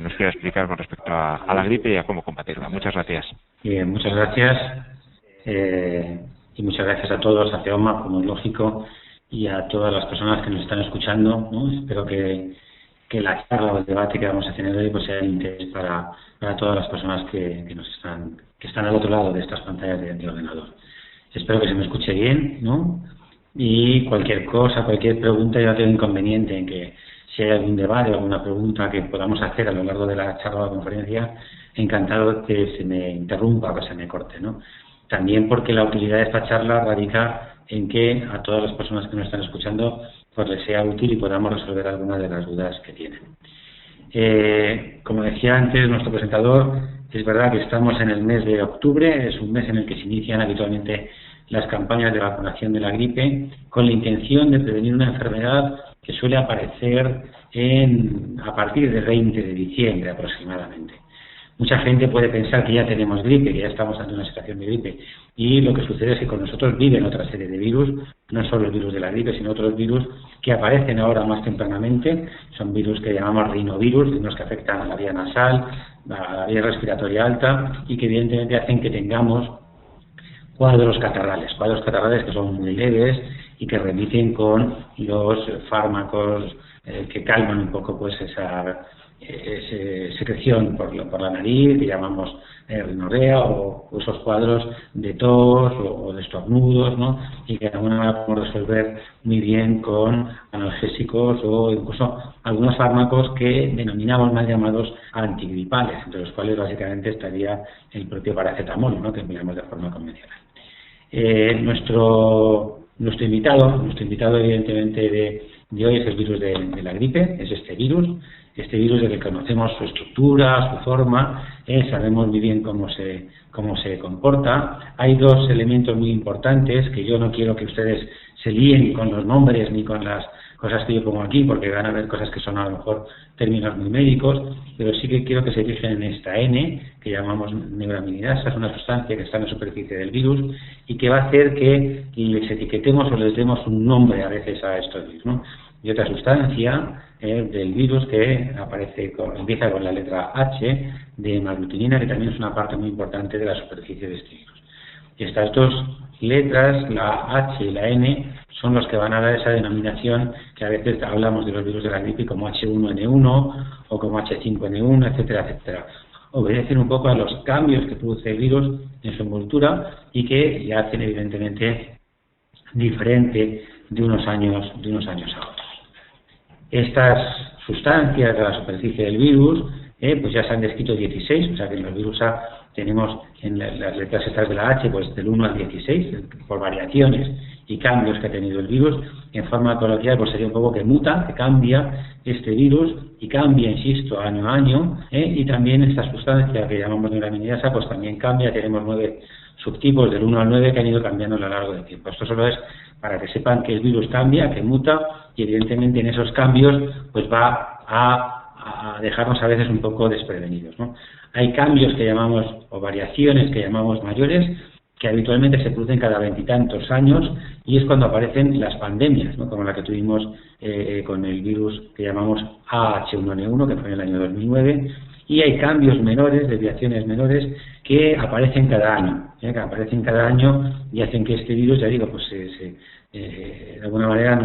nos quiera explicar con respecto a la gripe y a cómo combatirla. Muchas gracias. Bien, muchas gracias. Y muchas gracias a todos, a Teoma, como es lógico, y a todas las personas que nos están escuchando, ¿no? Espero que la charla o el debate que vamos a tener hoy pues sea de interés para todas las personas que están al otro lado de estas pantallas de ordenador. Espero que se me escuche bien, ¿no? Y cualquier cosa, cualquier pregunta, yo no tengo inconveniente en que si hay algún debate o alguna pregunta que podamos hacer a lo largo de la charla o la conferencia, encantado que se me interrumpa o que se me corte, ¿no? También porque la utilidad de esta charla radica en que a todas las personas que nos están escuchando pues les sea útil y podamos resolver algunas de las dudas que tienen. Como decía antes nuestro presentador, es verdad que estamos en el mes de octubre, es un mes en el que se inician habitualmente las campañas de vacunación de la gripe con la intención de prevenir una enfermedad que suele aparecer a partir del 20 de diciembre aproximadamente. Mucha gente puede pensar que ya tenemos gripe, que ya estamos ante una situación de gripe, y lo que sucede es que con nosotros viven otra serie de virus, no solo el virus de la gripe, sino otros virus que aparecen ahora más tempranamente. Son virus que llamamos rinovirus, virus que afectan a la vía nasal, a la vía respiratoria alta, y que evidentemente hacen que tengamos cuadros catarrales que son muy leves y que remiten con los fármacos que calman un poco pues esa secreción por la nariz, que llamamos rinorrea, o esos cuadros de tos o de estornudos, ¿no? Y que de alguna manera podemos resolver muy bien con analgésicos o incluso algunos fármacos que denominamos mal llamados antigripales, entre los cuales básicamente estaría el propio paracetamol, ¿no? Que miramos de forma convencional. Nuestro invitado evidentemente de hoy es el virus de la gripe, es este virus del que conocemos su estructura, su forma, sabemos muy bien cómo se comporta. Hay dos elementos muy importantes que yo no quiero que ustedes se líen con los nombres ni con las cosas que yo pongo aquí, porque van a ver cosas que son a lo mejor términos muy médicos, pero sí que quiero que se fijen en esta N, que llamamos neuraminidasa, es una sustancia que está en la superficie del virus y que va a hacer que les etiquetemos o les demos un nombre a veces a estos virus, ¿no? Y otra sustancia del virus que empieza con la letra H de hemaglutinina, que también es una parte muy importante de la superficie de este virus. Y estas dos letras, la H y la N, son los que van a dar esa denominación que a veces hablamos de los virus de la gripe como H1N1 o como H5N1, etcétera, etcétera. Obedecen un poco a los cambios que produce el virus en su envoltura y que le hacen evidentemente diferente de unos años a otros. Estas sustancias de la superficie del virus pues ya se han descrito 16, o sea que en los virus A tenemos en las letras estas de la H pues del 1 al 16 por variaciones y cambios que ha tenido el virus. En forma coloquial pues sería un poco que muta, que cambia este virus y cambia, insisto, año a año, y también esta sustancia que llamamos neuraminidasa pues también cambia. Tenemos 9 subtipos del 1 al 9 que han ido cambiando a lo largo del tiempo. Esto solo es para que sepan que el virus cambia, que muta, y evidentemente en esos cambios pues va a dejarnos a veces un poco desprevenidos, ¿no? Hay cambios que llamamos, o variaciones que llamamos mayores, que habitualmente se producen cada 20 y tantos años, y es cuando aparecen las pandemias, ¿no? Como la que tuvimos con el virus que llamamos AH1N1, que fue en el año 2009, y hay cambios menores, desviaciones menores, que aparecen cada año, y hacen que este virus, ya digo, pues de alguna manera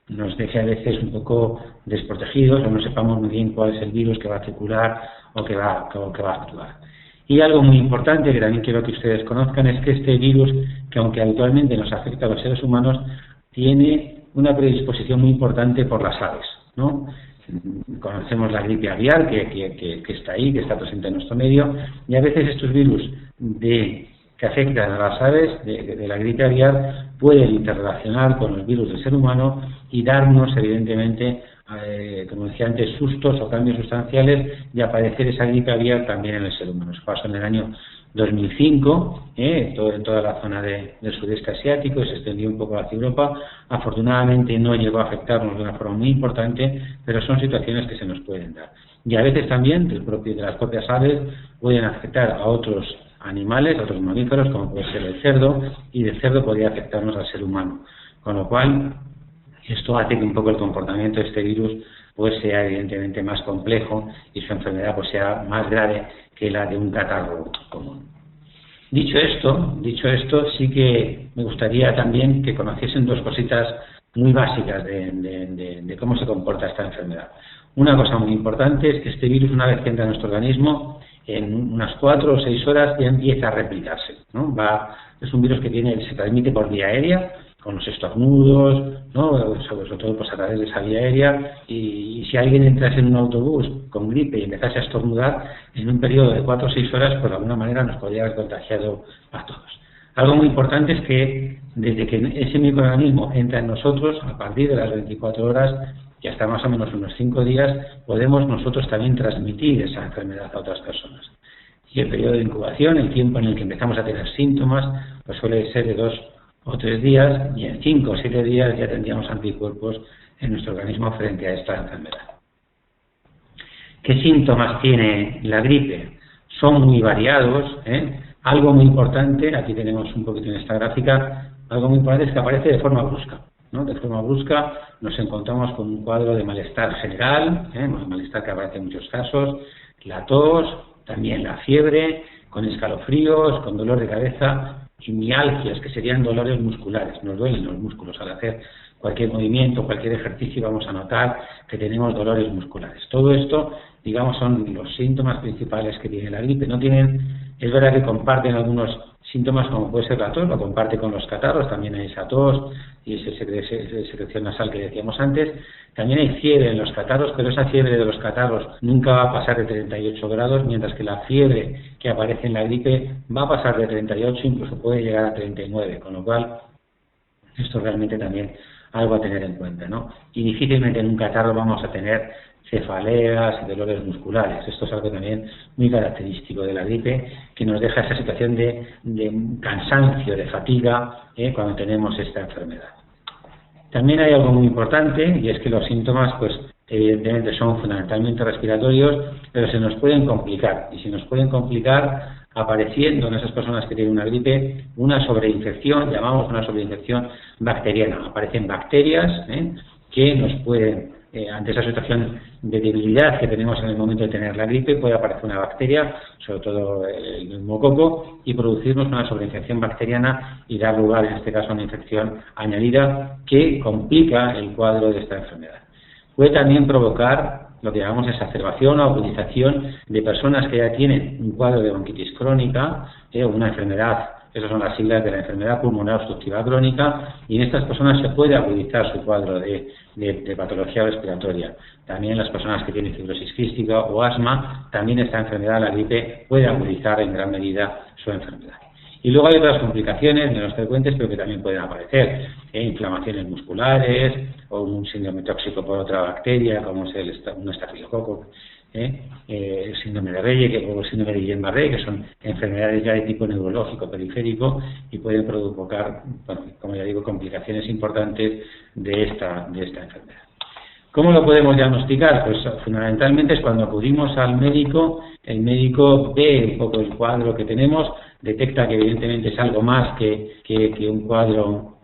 nos deje a veces un poco desprotegidos o no sepamos muy bien cuál es el virus que va a circular o que va a actuar. Y algo muy importante que también quiero que ustedes conozcan es que este virus, que aunque habitualmente nos afecta a los seres humanos, tiene una predisposición muy importante por las aves, ¿no? Conocemos la gripe aviar que está ahí, que está presente en nuestro medio, y a veces estos virus que afectan a las aves de la gripe aviar pueden interrelacionar con los virus del ser humano y darnos evidentemente, como decía antes, sustos o cambios sustanciales de aparecer esa gripe aviar también en el ser humano. Eso pasó en el año 2005, en toda la zona del sudeste asiático, y se extendió un poco hacia Europa. Afortunadamente no llegó a afectarnos de una forma muy importante, pero son situaciones que se nos pueden dar. Y a veces también de las propias aves pueden afectar a otros animales, a otros mamíferos, como puede ser el cerdo, y del cerdo podría afectarnos al ser humano. Con lo cual, esto hace que un poco el comportamiento de este virus pues sea evidentemente más complejo y su enfermedad pues sea más grave que la de un catarro común. Dicho esto, sí que me gustaría también que conociesen dos cositas muy básicas de cómo se comporta esta enfermedad. Una cosa muy importante es que este virus, una vez que entra en nuestro organismo, en unas 4 o 6 horas ya empieza a replicarse, ¿no? Es un virus que se transmite por vía aérea, con los estornudos, ¿no? Sobre todo pues a través de esa vía aérea, y si alguien entrase en un autobús con gripe y empezase a estornudar, en un periodo de 4 o 6 horas, pues de alguna manera nos podría haber contagiado a todos. Algo muy importante es que desde que ese microorganismo entra en nosotros, a partir de las 24 horas y hasta más o menos unos 5 días, podemos nosotros también transmitir esa enfermedad a otras personas. Y el periodo de incubación, el tiempo en el que empezamos a tener síntomas, pues suele ser de 2 o 3 días, y en 5 o 7 días ya tendríamos anticuerpos en nuestro organismo frente a esta enfermedad. ¿Qué síntomas tiene la gripe? Son muy variados, ¿eh? Algo muy importante, aquí tenemos un poquito en esta gráfica, algo muy importante es que aparece de forma brusca, ¿no? De forma brusca nos encontramos con un cuadro de malestar general, malestar que aparece en muchos casos, la tos, también la fiebre, con escalofríos, con dolor de cabeza y mialgias, que serían dolores musculares. Nos duelen los músculos al hacer cualquier movimiento, cualquier ejercicio, vamos a notar que tenemos dolores musculares. Todo esto, digamos, son los síntomas principales que tiene la gripe. Es verdad que comparten algunos síntomas como puede ser la tos, lo comparte con los catarros, también hay esa tos y esa secreción nasal que decíamos antes. También hay fiebre en los catarros, pero esa fiebre de los catarros nunca va a pasar de 38 grados, mientras que la fiebre que aparece en la gripe va a pasar de 38, incluso puede llegar a 39, con lo cual esto realmente también algo a tener en cuenta, ¿no? Y difícilmente en un catarro vamos a tener cefaleas y dolores musculares. Esto es algo también muy característico de la gripe, que nos deja esa situación de cansancio, de fatiga, cuando tenemos esta enfermedad. También hay algo muy importante, y es que los síntomas, pues evidentemente son fundamentalmente respiratorios, pero se nos pueden complicar, y se nos pueden complicar apareciendo en esas personas que tienen una gripe una sobreinfección, llamamos una sobreinfección bacteriana. Aparecen bacterias que nos pueden, ante esa situación de debilidad que tenemos en el momento de tener la gripe, puede aparecer una bacteria, sobre todo el neumococo, y producirnos una sobreinfección bacteriana y dar lugar, en este caso, a una infección añadida que complica el cuadro de esta enfermedad. Puede también provocar lo que llamamos exacerbación o agudización de personas que ya tienen un cuadro de bronquitis crónica, una enfermedad, esas son las siglas de la enfermedad pulmonar obstructiva crónica, y en estas personas se puede agudizar su cuadro de patología respiratoria. También las personas que tienen fibrosis quística o asma, también esta enfermedad, la gripe, puede agudizar en gran medida su enfermedad. Y luego hay otras complicaciones menos frecuentes, pero que también pueden aparecer, inflamaciones musculares o un síndrome tóxico por otra bacteria, como es un estafilococo, el síndrome de Reye o el síndrome de Guillain-Barré, que son enfermedades ya de tipo neurológico periférico y pueden provocar, bueno, como ya digo, complicaciones importantes de esta enfermedad. ¿Cómo lo podemos diagnosticar? Pues fundamentalmente es cuando acudimos al médico, el médico ve un poco el cuadro que tenemos, detecta que evidentemente es algo más que un cuadro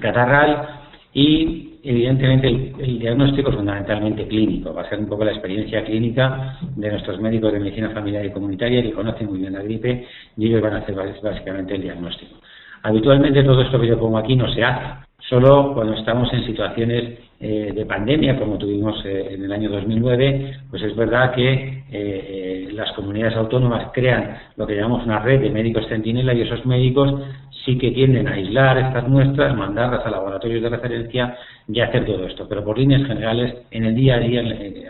catarral y evidentemente el diagnóstico es fundamentalmente clínico, va a ser un poco la experiencia clínica de nuestros médicos de medicina familiar y comunitaria que conocen muy bien la gripe y ellos van a hacer básicamente el diagnóstico. Habitualmente todo esto que yo pongo aquí no se hace, solo cuando estamos en situaciones de pandemia, como tuvimos en el año 2009, pues es verdad que las comunidades autónomas crean lo que llamamos una red de médicos centinela y esos médicos sí que tienden a aislar estas muestras, mandarlas a laboratorios de referencia y hacer todo esto. Pero por líneas generales, en el día a día,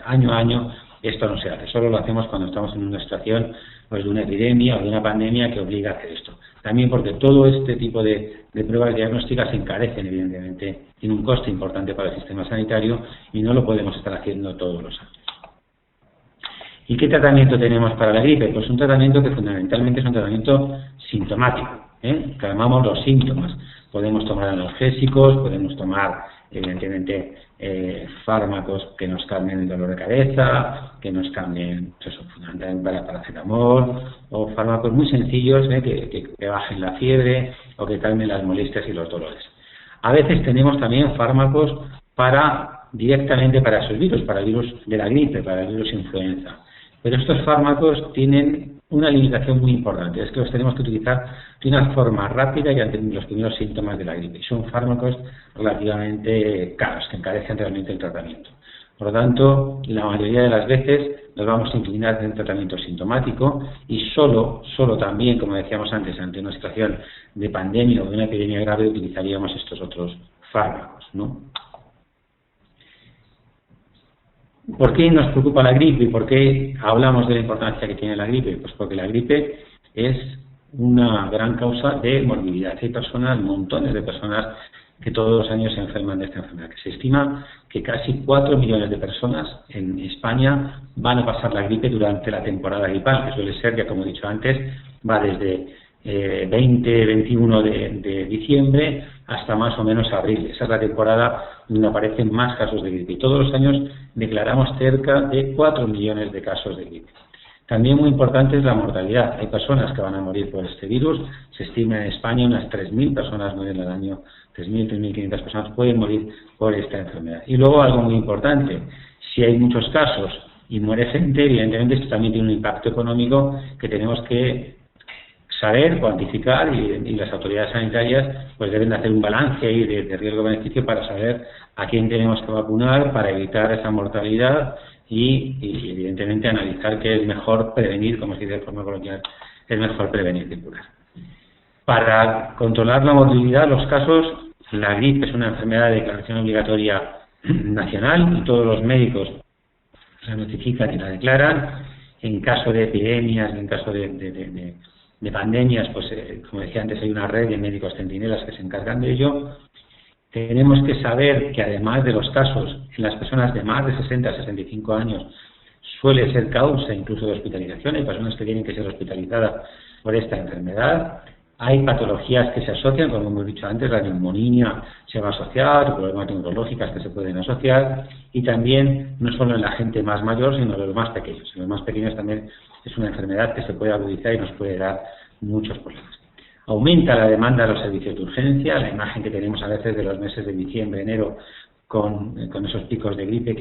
año a año, esto no se hace. Solo lo hacemos cuando estamos en una situación pues, de una epidemia o de una pandemia que obliga a hacer esto. También porque todo este tipo de pruebas diagnósticas se encarecen, evidentemente, tiene un coste importante para el sistema sanitario y no lo podemos estar haciendo todos los años. ¿Y qué tratamiento tenemos para la gripe? Pues un tratamiento que fundamentalmente es un tratamiento sintomático, calmamos los síntomas. Podemos tomar analgésicos, podemos tomar, evidentemente, fármacos que nos calmen el dolor de cabeza, que nos cambien, fundamentalmente para paracetamol, o fármacos muy sencillos que bajen la fiebre o que calmen las molestias y los dolores. A veces tenemos también fármacos para directamente para esos virus, para el virus de la gripe, para el virus influenza. Pero estos fármacos tienen una limitación muy importante, es que los tenemos que utilizar de una forma rápida y ante los primeros síntomas de la gripe. Y son fármacos relativamente caros, que encarecen realmente el tratamiento. Por lo tanto, la mayoría de las veces nos vamos a inclinar en el tratamiento sintomático y solo también, como decíamos antes, ante una situación de pandemia o de una epidemia grave, utilizaríamos estos otros fármacos, ¿no? ¿Por qué nos preocupa la gripe y por qué hablamos de la importancia que tiene la gripe? Pues porque la gripe es una gran causa de morbilidad. Hay personas, montones de personas, que todos los años se enferman de esta enfermedad. Que se estima que casi 4 millones de personas en España van a pasar la gripe durante la temporada gripal, que suele ser, ya como he dicho antes, va desde 21 de diciembre hasta más o menos abril. Esa es la temporada donde aparecen más casos de gripe. Y todos los años declaramos cerca de 4 millones de casos de gripe. También muy importante es la mortalidad. Hay personas que van a morir por este virus. Se estima en España unas 3.000 personas mueren al año, 3.000, 3.500 personas pueden morir por esta enfermedad. Y luego algo muy importante, si hay muchos casos y muere gente, evidentemente esto también tiene un impacto económico que tenemos que saber, cuantificar y las autoridades sanitarias pues deben de hacer un balance ahí de riesgo-beneficio para saber a quién tenemos que vacunar para evitar esa mortalidad y evidentemente analizar que es mejor prevenir, como se dice de forma coloquial, es mejor prevenir que curar. Para controlar la mortalidad, los casos, la gripe es una enfermedad de declaración obligatoria nacional y todos los médicos la notifican y la declaran. En caso de epidemias, en caso de pandemias, pues como decía antes, hay una red de médicos centinelas que se encargan de ello. Tenemos que saber que además de los casos en las personas de más de 60 a 65 años suele ser causa incluso de hospitalización. Hay personas que tienen que ser hospitalizadas por esta enfermedad. Hay patologías que se asocian, como hemos dicho antes, la neumonía se va a asociar, problemas neurológicas que se pueden asociar, y también no solo en la gente más mayor, sino en los más pequeños. En los más pequeños también es una enfermedad que se puede agudizar y nos puede dar muchos problemas. Aumenta la demanda de los servicios de urgencia, la imagen que tenemos a veces de los meses de diciembre, enero, con esos picos de gripe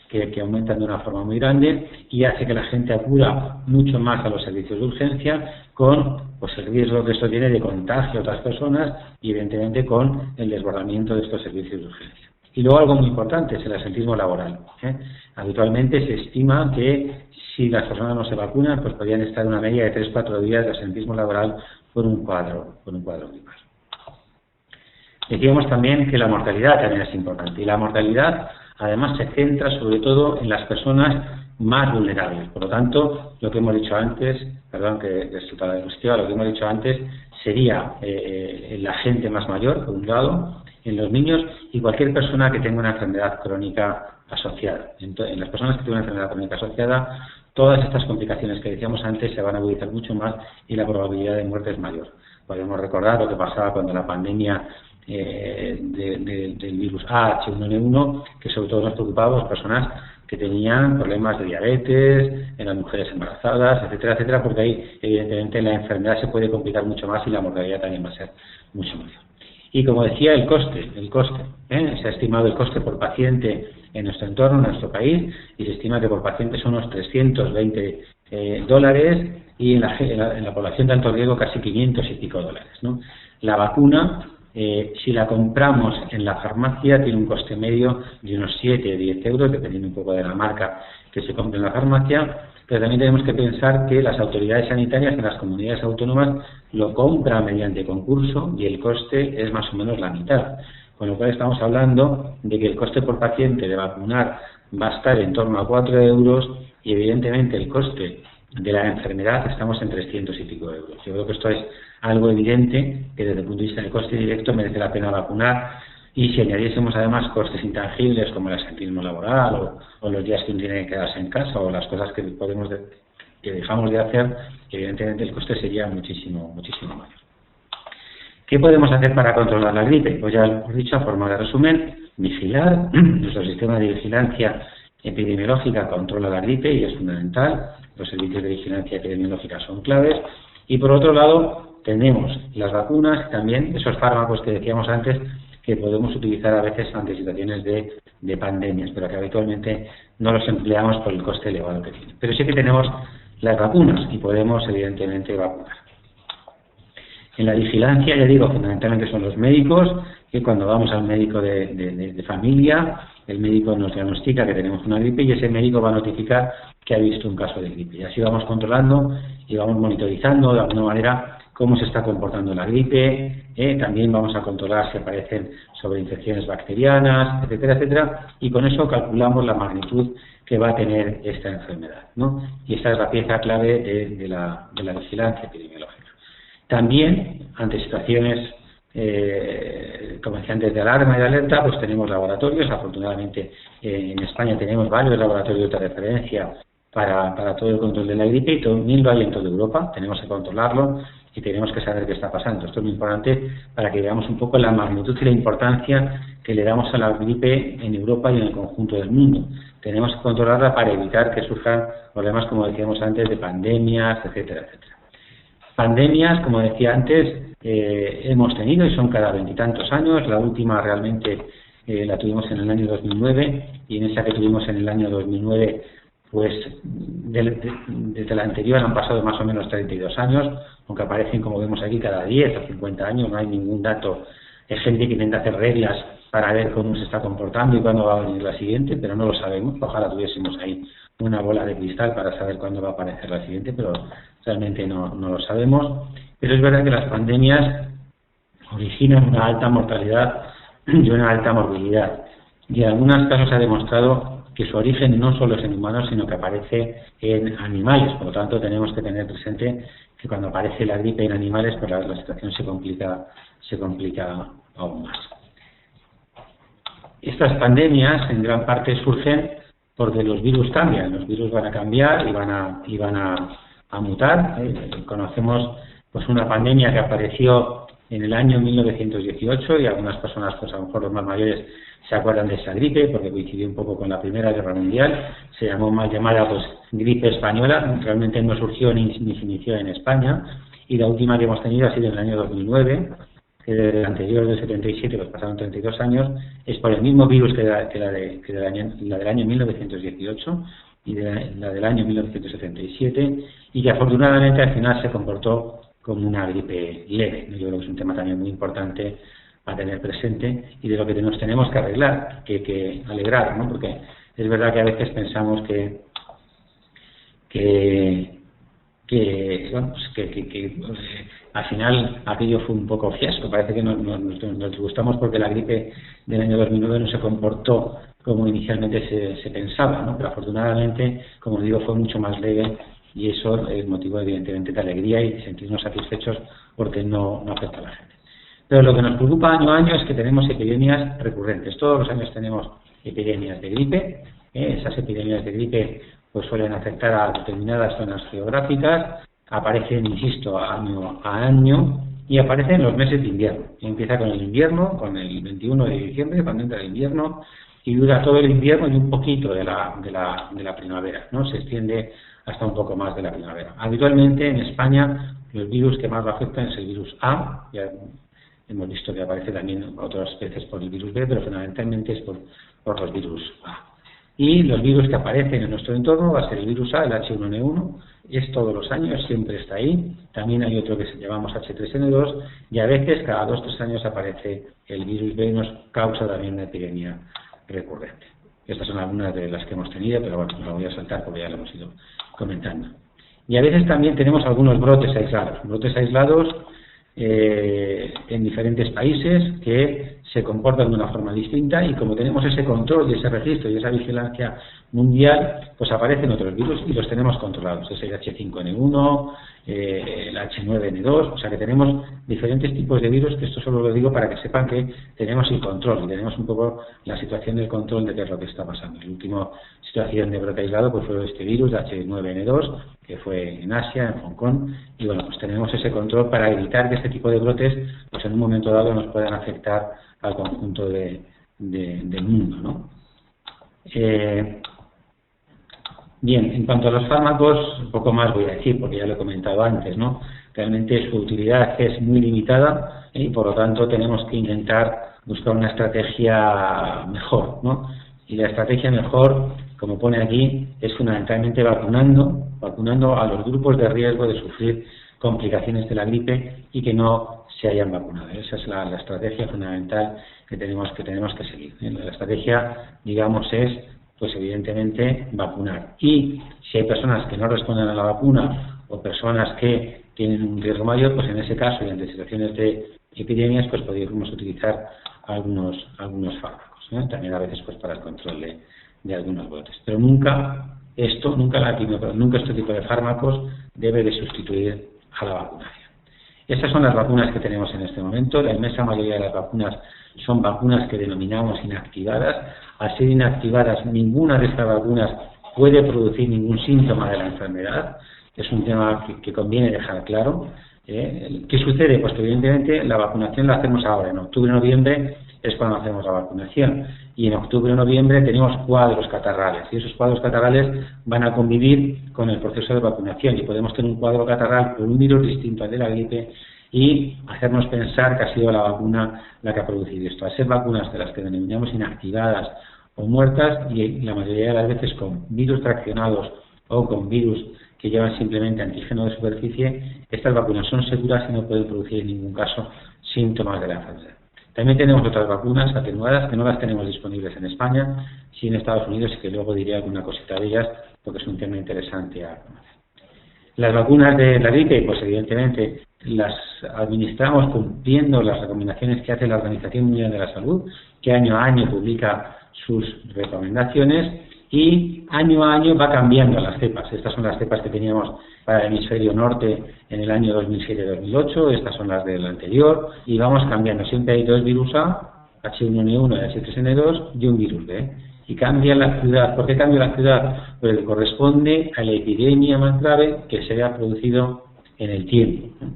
que aumentan de una forma muy grande y hace que la gente acuda mucho más a los servicios de urgencia con pues el riesgo que esto tiene de contagio a otras personas y evidentemente con el desbordamiento de estos servicios de urgencia. Y luego algo muy importante es el absentismo laboral. Habitualmente se estima que si las personas no se vacunan, pues podrían estar una media de 3-4 días de absentismo laboral por un cuadro gripal. Decíamos también que la mortalidad también es importante y la mortalidad además se centra sobre todo en las personas más vulnerables. Por lo tanto, lo que hemos dicho antes, perdón que resulta la diapositiva, lo que hemos dicho antes sería la gente más mayor, por un lado, en los niños y cualquier persona que tenga una enfermedad crónica asociada. En las personas que tienen una enfermedad crónica asociada, todas estas complicaciones que decíamos antes se van a agudizar mucho más y la probabilidad de muerte es mayor. Podemos recordar lo que pasaba cuando la pandemia del virus H1N1, que sobre todo nos preocupaba las personas que tenían problemas de diabetes, en las mujeres embarazadas, etcétera, etcétera, porque ahí evidentemente la enfermedad se puede complicar mucho más y la mortalidad también va a ser mucho mayor. Y como decía, el coste, se ha estimado el coste por paciente en nuestro entorno, en nuestro país, y se estima que por paciente son unos $320 y en la población de alto riesgo casi 500 y pico dólares, ¿no? La vacuna, si la compramos en la farmacia, tiene un coste medio de unos 7 o 10 euros, dependiendo un poco de la marca que se compre en la farmacia, pero también tenemos que pensar que las autoridades sanitarias en las comunidades autónomas lo compran mediante concurso y el coste es más o menos la mitad. Con lo cual estamos hablando de que el coste por paciente de vacunar va a estar en torno a 4 euros y evidentemente el coste de la enfermedad estamos en 300 y pico euros. Yo creo que esto es algo evidente que desde el punto de vista del coste directo merece la pena vacunar, y si añadiésemos además costes intangibles como el absentismo laboral o los días que uno tiene que quedarse en casa o las cosas que dejamos de hacer, evidentemente el coste sería muchísimo mayor. ¿Qué podemos hacer para controlar la gripe? Pues ya lo hemos dicho a forma de resumen, vigilar. Nuestro sistema de vigilancia epidemiológica controla la gripe y es fundamental. Los servicios de vigilancia epidemiológica son claves. Y por otro lado, tenemos las vacunas, también esos fármacos que decíamos antes, que podemos utilizar a veces ante situaciones de pandemias, pero que habitualmente no los empleamos por el coste elevado que tiene. Pero sí que tenemos las vacunas y podemos, evidentemente, vacunar. En la vigilancia, ya digo, fundamentalmente son los médicos, que cuando vamos al médico de familia, el médico nos diagnostica que tenemos una gripe y ese médico va a notificar que ha visto un caso de gripe. Y así vamos controlando y vamos monitorizando de alguna manera cómo se está comportando la gripe. También vamos a controlar si aparecen sobreinfecciones bacterianas, etcétera, etcétera, y con eso calculamos la magnitud que va a tener esta enfermedad, ¿no? Y esta es la pieza clave de la vigilancia epidemiológica. También, ante situaciones, como decía antes, de alarma y de alerta, pues tenemos laboratorios. Afortunadamente, en España tenemos varios laboratorios de referencia para todo el control de la gripe y también lo hay en toda Europa. Tenemos que controlarlo y tenemos que saber qué está pasando. Esto es muy importante para que veamos un poco la magnitud y la importancia que le damos a la gripe en Europa y en el conjunto del mundo. Tenemos que controlarla para evitar que surjan problemas, como decíamos antes, de pandemias, etcétera, etcétera. Pandemias, como decía antes, hemos tenido y son cada 20 y tantos años. La última realmente la tuvimos en el año 2009 y en esa que tuvimos en el año 2009, pues desde la anterior han pasado más o menos 32 años, aunque aparecen, como vemos aquí, cada 10 o 50 años. No hay ningún dato. Hay gente que intenta hacer reglas para ver cómo se está comportando y cuándo va a venir la siguiente, pero no lo sabemos. Ojalá tuviésemos ahí una bola de cristal para saber cuándo va a aparecer la siguiente, pero realmente no lo sabemos. Pero es verdad que las pandemias originan una alta mortalidad y una alta morbilidad. Y en algunos casos se ha demostrado que su origen no solo es en humanos, sino que aparece en animales. Por lo tanto, tenemos que tener presente que cuando aparece la gripe en animales, pues la situación se complica aún más. Estas pandemias, en gran parte, surgen porque los virus cambian. Los virus van a cambiar y van a mutar. Conocemos pues una pandemia que apareció en el año 1918 y algunas personas, pues a lo mejor los más mayores, se acuerdan de esa gripe porque coincidió un poco con la Primera Guerra Mundial. Se llamó mal llamada pues gripe española. Realmente no surgió ni se inició en España, y la última que hemos tenido ha sido en el año 2009, que del anterior del 77, pues pasaron 32 años, es por el mismo virus que la del año 1918 y la del año 1977, y que afortunadamente al final se comportó como una gripe leve. Yo creo que es un tema también muy importante a tener presente y de lo que nos tenemos que alegrar, ¿no? Porque es verdad que a veces pensamos que al final aquello fue un poco fiasco. Parece que nos gustamos porque la gripe del año 2009 no se comportó como inicialmente se pensaba, ¿no? Pero afortunadamente, como digo, fue mucho más leve y eso es motivo evidentemente de alegría y sentirnos satisfechos porque no afecta a la gente. Pero lo que nos preocupa año a año es que tenemos epidemias recurrentes. Todos los años tenemos epidemias de gripe. Esas epidemias de gripe pues suelen afectar a determinadas zonas geográficas, aparecen, insisto, año a año y aparecen en los meses de invierno. Empieza con el invierno, con el 21 de diciembre, cuando entra el invierno, y dura todo el invierno y un poquito de la primavera, ¿no? Se extiende hasta un poco más de la primavera. Habitualmente en España los virus que más lo afectan es el virus A. Ya hemos visto que aparece también otras veces por el virus B, pero fundamentalmente es por los virus A. Y los virus que aparecen en nuestro entorno va a ser el virus A, el H1N1, es todos los años, siempre está ahí. También hay otro que llamamos H3N2 y a veces cada 2 o 3 años aparece el virus B y nos causa también una epidemia recurrente. Estas son algunas de las que hemos tenido, pero bueno, me lo voy a saltar porque ya lo hemos ido comentando. Y a veces también tenemos algunos brotes aislados en diferentes países que se comportan de una forma distinta, y como tenemos ese control y ese registro y esa vigilancia mundial, pues aparecen otros virus y los tenemos controlados. Es el H5N1, el H9N2, o sea que tenemos diferentes tipos de virus, que esto solo lo digo para que sepan que tenemos el control y tenemos un poco la situación del control de qué es lo que está pasando. La última situación de brote aislado pues fue este virus de H9N2, que fue en Asia, en Hong Kong, y bueno, pues tenemos ese control para evitar que este tipo de brotes pues en un momento dado nos puedan afectar al conjunto del mundo, ¿no? Bien, en cuanto a los fármacos, un poco más voy a decir, porque ya lo he comentado antes, ¿no? Realmente su utilidad es muy limitada y por lo tanto tenemos que intentar buscar una estrategia mejor, ¿no? Y la estrategia mejor, como pone aquí, es fundamentalmente vacunando a los grupos de riesgo de sufrir complicaciones de la gripe y que no se hayan vacunado. Esa es la estrategia fundamental que tenemos que seguir. La estrategia, digamos, es, pues evidentemente, vacunar. Y si hay personas que no responden a la vacuna o personas que tienen un riesgo mayor, pues en ese caso y ante situaciones de epidemias, pues podríamos utilizar algunos fármacos, ¿eh? También a veces pues para el control de algunos brotes. Pero nunca este tipo de fármacos debe de sustituir a la vacunación. Estas son las vacunas que tenemos en este momento. La inmensa mayoría de las vacunas son vacunas que denominamos inactivadas. Al ser inactivadas, ninguna de estas vacunas puede producir ningún síntoma de la enfermedad. Es un tema que conviene dejar claro. ¿Qué sucede? Pues que evidentemente la vacunación la hacemos ahora, en octubre y noviembre es cuando hacemos la vacunación, y en octubre y noviembre tenemos cuadros catarrales, y esos cuadros catarrales van a convivir con el proceso de vacunación, y podemos tener un cuadro catarral con un virus distinto al de la gripe y hacernos pensar que ha sido la vacuna la que ha producido esto. Al ser vacunas de las que denominamos inactivadas o muertas, y la mayoría de las veces con virus traccionados o con virus que llevan simplemente antígeno de superficie, estas vacunas son seguras y no pueden producir en ningún caso síntomas de la enfermedad. También tenemos otras vacunas atenuadas que no las tenemos disponibles en España, sí en Estados Unidos, y que luego diré alguna cosita de ellas porque es un tema interesante a conocer. Las vacunas de la gripe, pues evidentemente las administramos cumpliendo las recomendaciones que hace la Organización Mundial de la Salud, que año a año publica sus recomendaciones, y año a año va cambiando las cepas. Estas son las cepas que teníamos para el hemisferio norte en el año 2007-2008, estas son las del anterior, y vamos cambiando. Siempre hay dos virus A, H1N1 y H3N2, y un virus B. Y cambia la ciudad. ¿Por qué cambia la ciudad? Porque corresponde a la epidemia más grave que se haya producido en el tiempo.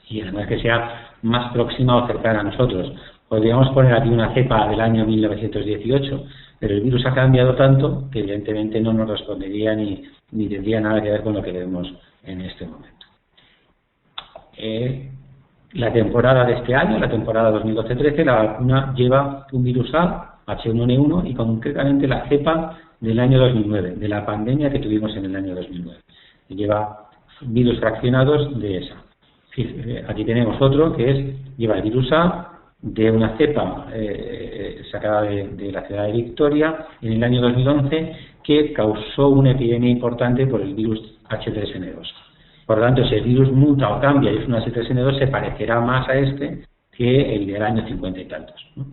Y además que sea más próxima o cercana a nosotros. Podríamos poner aquí una cepa del año 1918, pero el virus ha cambiado tanto que evidentemente no nos respondería ni tendría nada que ver con lo que vemos en este momento. La temporada de este año, la temporada 2012-13, la vacuna lleva un virus A, H1N1, y concretamente la cepa del año 2009, de la pandemia que tuvimos en el año 2009. Lleva virus fraccionados de esa. Aquí tenemos otro que lleva el virus A de una cepa sacada de la ciudad de Victoria en el año 2011, que causó una epidemia importante por el virus H3N2. Por lo tanto, si el virus muta o cambia y es un H3N2, se parecerá más a este que el del año 50 y tantos, ¿no?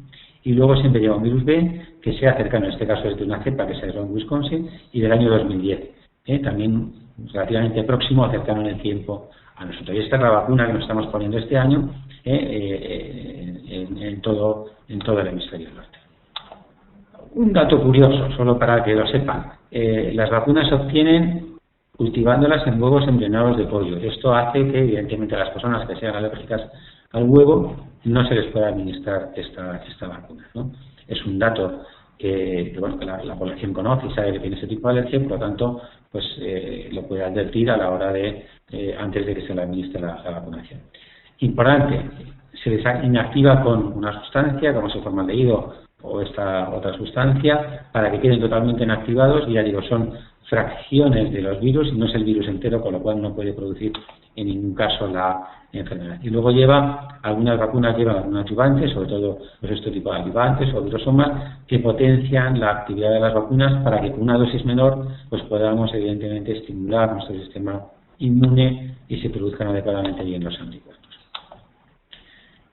Y luego siempre lleva un virus B que sea cercano, en este caso es de una cepa que se dio en Wisconsin y del año 2010, también relativamente próximo o cercano en el tiempo a nosotros. Y esta es la vacuna que nos estamos poniendo este año en todo el hemisferio norte. Un dato curioso, solo para que lo sepan: las vacunas se obtienen cultivándolas en huevos embrionados de pollo. Esto hace que, evidentemente, a las personas que sean alérgicas al huevo no se les pueda administrar esta vacuna, ¿no? Es un dato que la población conoce y sabe que tiene ese tipo de alergia, por lo tanto, pues lo puede advertir a la hora de antes de que se le administre la vacunación. Importante, se les inactiva con una sustancia, como es el formaldehído o esta otra sustancia, para que queden totalmente inactivados, y ya digo, son fracciones de los virus y no es el virus entero, con lo cual no puede producir en ningún caso la enfermedad. Y luego algunas vacunas llevan algunos adyuvantes, sobre todo pues este tipo de adyuvantes o virosomas, que potencian la actividad de las vacunas para que con una dosis menor pues podamos evidentemente estimular nuestro sistema inmune y se produzcan adecuadamente bien los anticuerpos.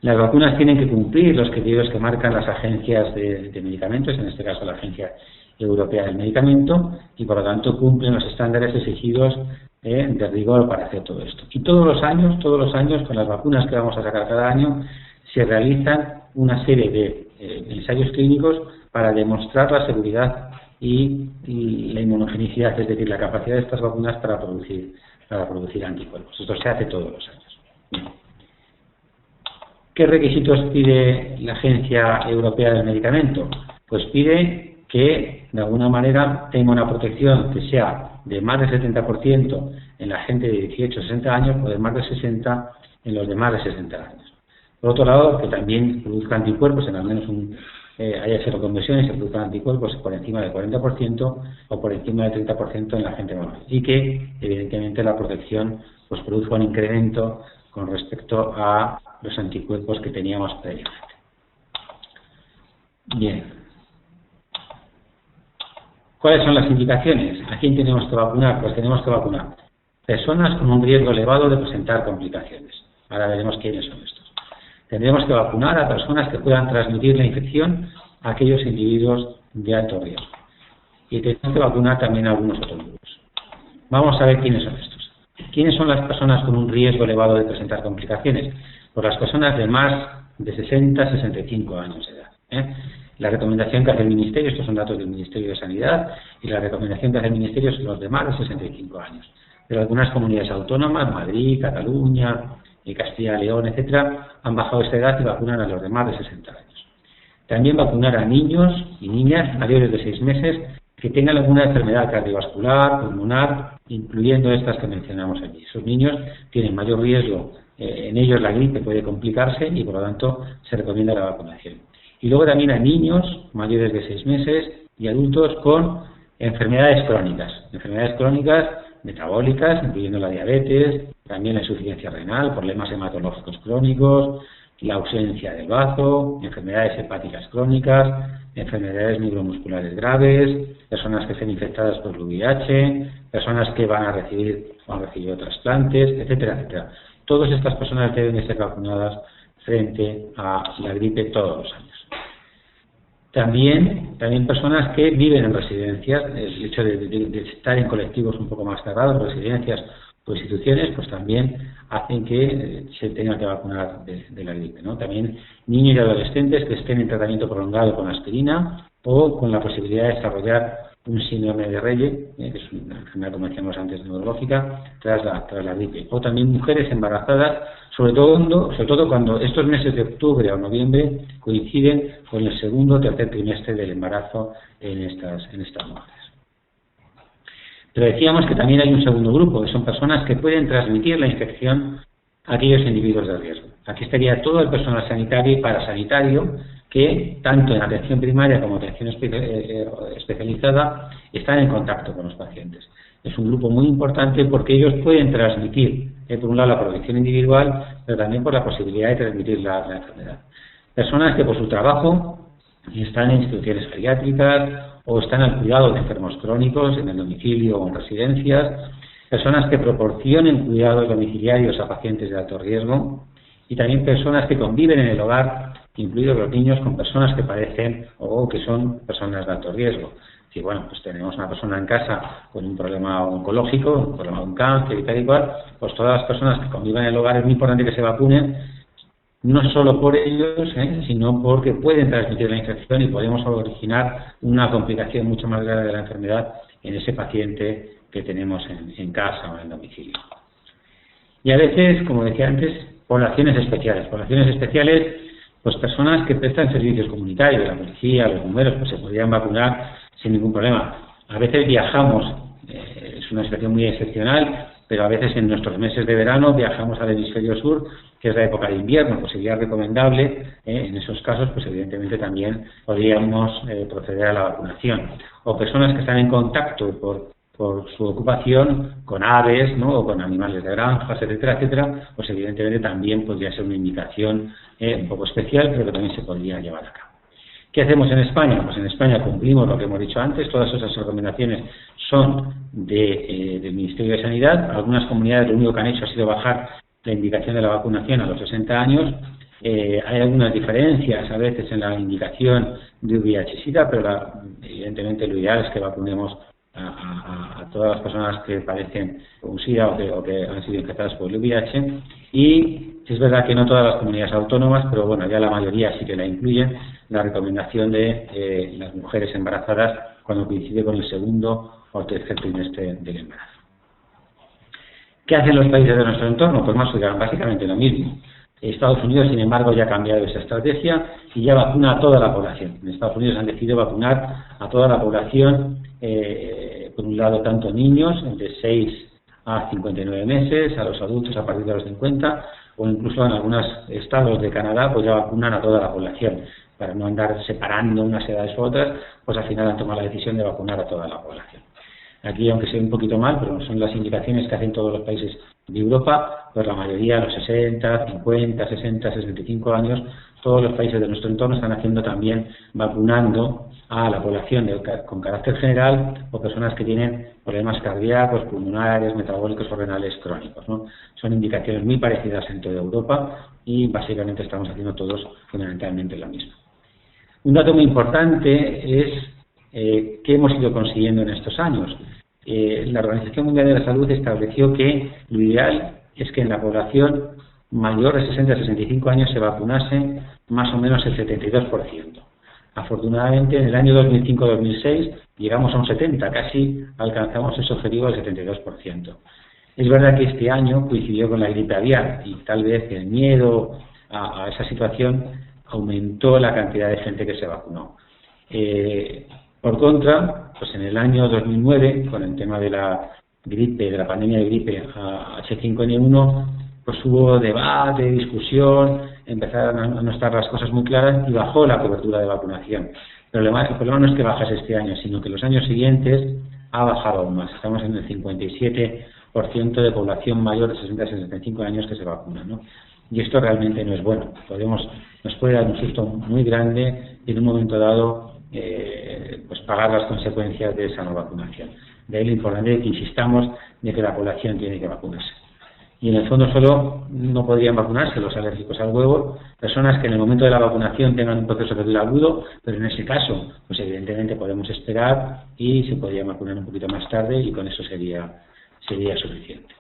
Las vacunas tienen que cumplir los criterios que marcan las agencias de medicamentos, en este caso la Agencia Europea del Medicamento, y por lo tanto cumplen los estándares exigidos de rigor para hacer todo esto. Y todos los años, con las vacunas que vamos a sacar cada año, se realizan una serie de ensayos clínicos para demostrar la seguridad y la inmunogenicidad, es decir, la capacidad de estas vacunas para producir anticuerpos. Esto se hace todos los años. Bien. ¿Qué requisitos pide la Agencia Europea del Medicamento? Pues pide que de alguna manera tenga una protección que sea de más del 70% en la gente de 18 a 60 años o de más de 60 en los de más de 60 años. Por otro lado, que también produzca anticuerpos, en al menos haya seroconversión y se produzcan anticuerpos por encima del 40% o por encima del 30% en la gente normal. Y que, evidentemente, la protección pues produzca un incremento con respecto a los anticuerpos que teníamos previamente. Bien. ¿Cuáles son las indicaciones? ¿A quién tenemos que vacunar? Pues tenemos que vacunar personas con un riesgo elevado de presentar complicaciones. Ahora veremos quiénes son estos. Tendremos que vacunar a personas que puedan transmitir la infección a aquellos individuos de alto riesgo. Y tenemos que vacunar también a algunos otros grupos. Vamos a ver quiénes son estos. ¿Quiénes son las personas con un riesgo elevado de presentar complicaciones? Pues las personas de más de 60 a 65 años de edad. La recomendación que hace el Ministerio, estos son datos del Ministerio de Sanidad, y la recomendación que hace el Ministerio son los de más de 65 años. Pero algunas comunidades autónomas, Madrid, Cataluña, Castilla y León, etcétera, han bajado esta edad y vacunan a los de más de 60 años. También vacunar a niños y niñas mayores de 6 meses que tengan alguna enfermedad cardiovascular, pulmonar, incluyendo estas que mencionamos aquí. Esos niños tienen mayor riesgo, en ellos la gripe puede complicarse y por lo tanto se recomienda la vacunación. Y luego también a niños mayores de 6 meses y adultos con enfermedades crónicas metabólicas, incluyendo la diabetes, también la insuficiencia renal, problemas hematológicos crónicos, la ausencia del bazo, enfermedades hepáticas crónicas, enfermedades neuromusculares graves, personas que estén infectadas por el VIH, personas que van a recibir o han recibido trasplantes, etcétera, etcétera. Todas estas personas deben ser vacunadas frente a la gripe todos los años. También personas que viven en residencias, el hecho de estar en colectivos un poco más cerrados, residencias o instituciones, pues también hacen que se tenga que vacunar de la gripe, ¿no? También niños y adolescentes que estén en tratamiento prolongado con aspirina o con la posibilidad de desarrollar un síndrome de Reye, que es una enfermedad, como decíamos antes, neurológica, tras la gripe. O también mujeres embarazadas, sobre todo cuando estos meses de octubre o noviembre coinciden con el segundo o tercer trimestre del embarazo en estas mujeres. Pero decíamos que también hay un segundo grupo, que son personas que pueden transmitir la infección a aquellos individuos de riesgo. Aquí estaría todo el personal sanitario y parasanitario que, tanto en atención primaria como en atención especializada, están en contacto con los pacientes. Es un grupo muy importante porque ellos pueden transmitir, por un lado, la protección individual, pero también por la posibilidad de transmitir la enfermedad. Personas que por su trabajo están en instituciones geriátricas o están al cuidado de enfermos crónicos en el domicilio o en residencias, personas que proporcionen cuidados domiciliarios a pacientes de alto riesgo y también personas que conviven en el hogar, incluidos los niños, con personas que padecen o que son personas de alto riesgo. Si bueno, pues tenemos una persona en casa con un problema oncológico, un problema de un cáncer y tal y cual, pues todas las personas que conviven en el hogar es muy importante que se vacunen, no solo por ellos, sino porque pueden transmitir la infección y podemos originar una complicación mucho más grave de la enfermedad en ese paciente que tenemos en casa o en el domicilio. Y a veces, como decía antes, poblaciones especiales, pues personas que prestan servicios comunitarios, la policía, los bomberos, pues se podrían vacunar sin ningún problema. A veces viajamos, es una situación muy excepcional, pero a veces en nuestros meses de verano viajamos al hemisferio sur, que es la época de invierno, pues sería recomendable, en esos casos, pues evidentemente también podríamos proceder a la vacunación. O personas que están en contacto por su ocupación con aves, ¿no? O con animales de granjas, etcétera, etcétera, pues evidentemente también podría ser una indicación un poco especial, pero que también se podría llevar a cabo. ¿Qué hacemos en España? Pues en España cumplimos lo que hemos dicho antes, todas esas recomendaciones son del Ministerio de Sanidad. Algunas comunidades lo único que han hecho ha sido bajar la indicación de la vacunación a los 60 años. Hay algunas diferencias a veces en la indicación de VIH-Sida, pero evidentemente lo ideal es que vacunemos a todas las personas que padecen un SIDA o que han sido infectadas por el VIH. Y es verdad que no todas las comunidades autónomas, pero bueno, ya la mayoría sí que la incluyen, la recomendación de las mujeres embarazadas cuando coincide con el segundo o tercer trimestre del embarazo. ¿Qué hacen los países de nuestro entorno? Pues básicamente lo mismo. Estados Unidos, sin embargo, ya ha cambiado esa estrategia y ya vacuna a toda la población. En Estados Unidos han decidido vacunar a toda la población, por un lado, tanto niños de 6 a 59 meses, a los adultos a partir de los 50, o incluso en algunos estados de Canadá pues ya vacunan a toda la población. Para no andar separando unas edades u otras, pues al final han tomado la decisión de vacunar a toda la población. Aquí, aunque sea un poquito mal, pero son las indicaciones que hacen todos los países de Europa, pues la mayoría, los 60, 50, 60, 65 años, todos los países de nuestro entorno están haciendo también vacunando a la población con carácter general o personas que tienen problemas cardíacos, pulmonares, metabólicos o renales crónicos, ¿no? Son indicaciones muy parecidas en toda Europa y básicamente estamos haciendo todos fundamentalmente lo mismo. Un dato muy importante es qué hemos ido consiguiendo en estos años. La Organización Mundial de la Salud estableció que lo ideal es que en la población mayor de 60 a 65 años se vacunase más o menos el 72%. Afortunadamente, en el año 2005-2006 llegamos a un 70%, casi alcanzamos ese objetivo del 72%. Es verdad que este año coincidió con la gripe aviar y tal vez el miedo a esa situación aumentó la cantidad de gente que se vacunó. Por contra, pues en el año 2009, con el tema de la gripe, de la pandemia de gripe H5N1, pues hubo debate, discusión, empezaron a no estar las cosas muy claras y bajó la cobertura de vacunación. Pero el problema no es que bajase este año, sino que los años siguientes ha bajado aún más. Estamos en el 57% de población mayor de 60 a 65 años que se vacuna, ¿no? Y esto realmente no es bueno. Nos puede dar un susto muy grande y en un momento dado pues pagar las consecuencias de esa no vacunación. De ahí lo importante es que insistamos de que la población tiene que vacunarse. Y en el fondo solo no podrían vacunarse los alérgicos al huevo, personas que en el momento de la vacunación tengan un proceso febril agudo, pero en ese caso, pues evidentemente podemos esperar y se podría vacunar un poquito más tarde y con eso sería suficiente.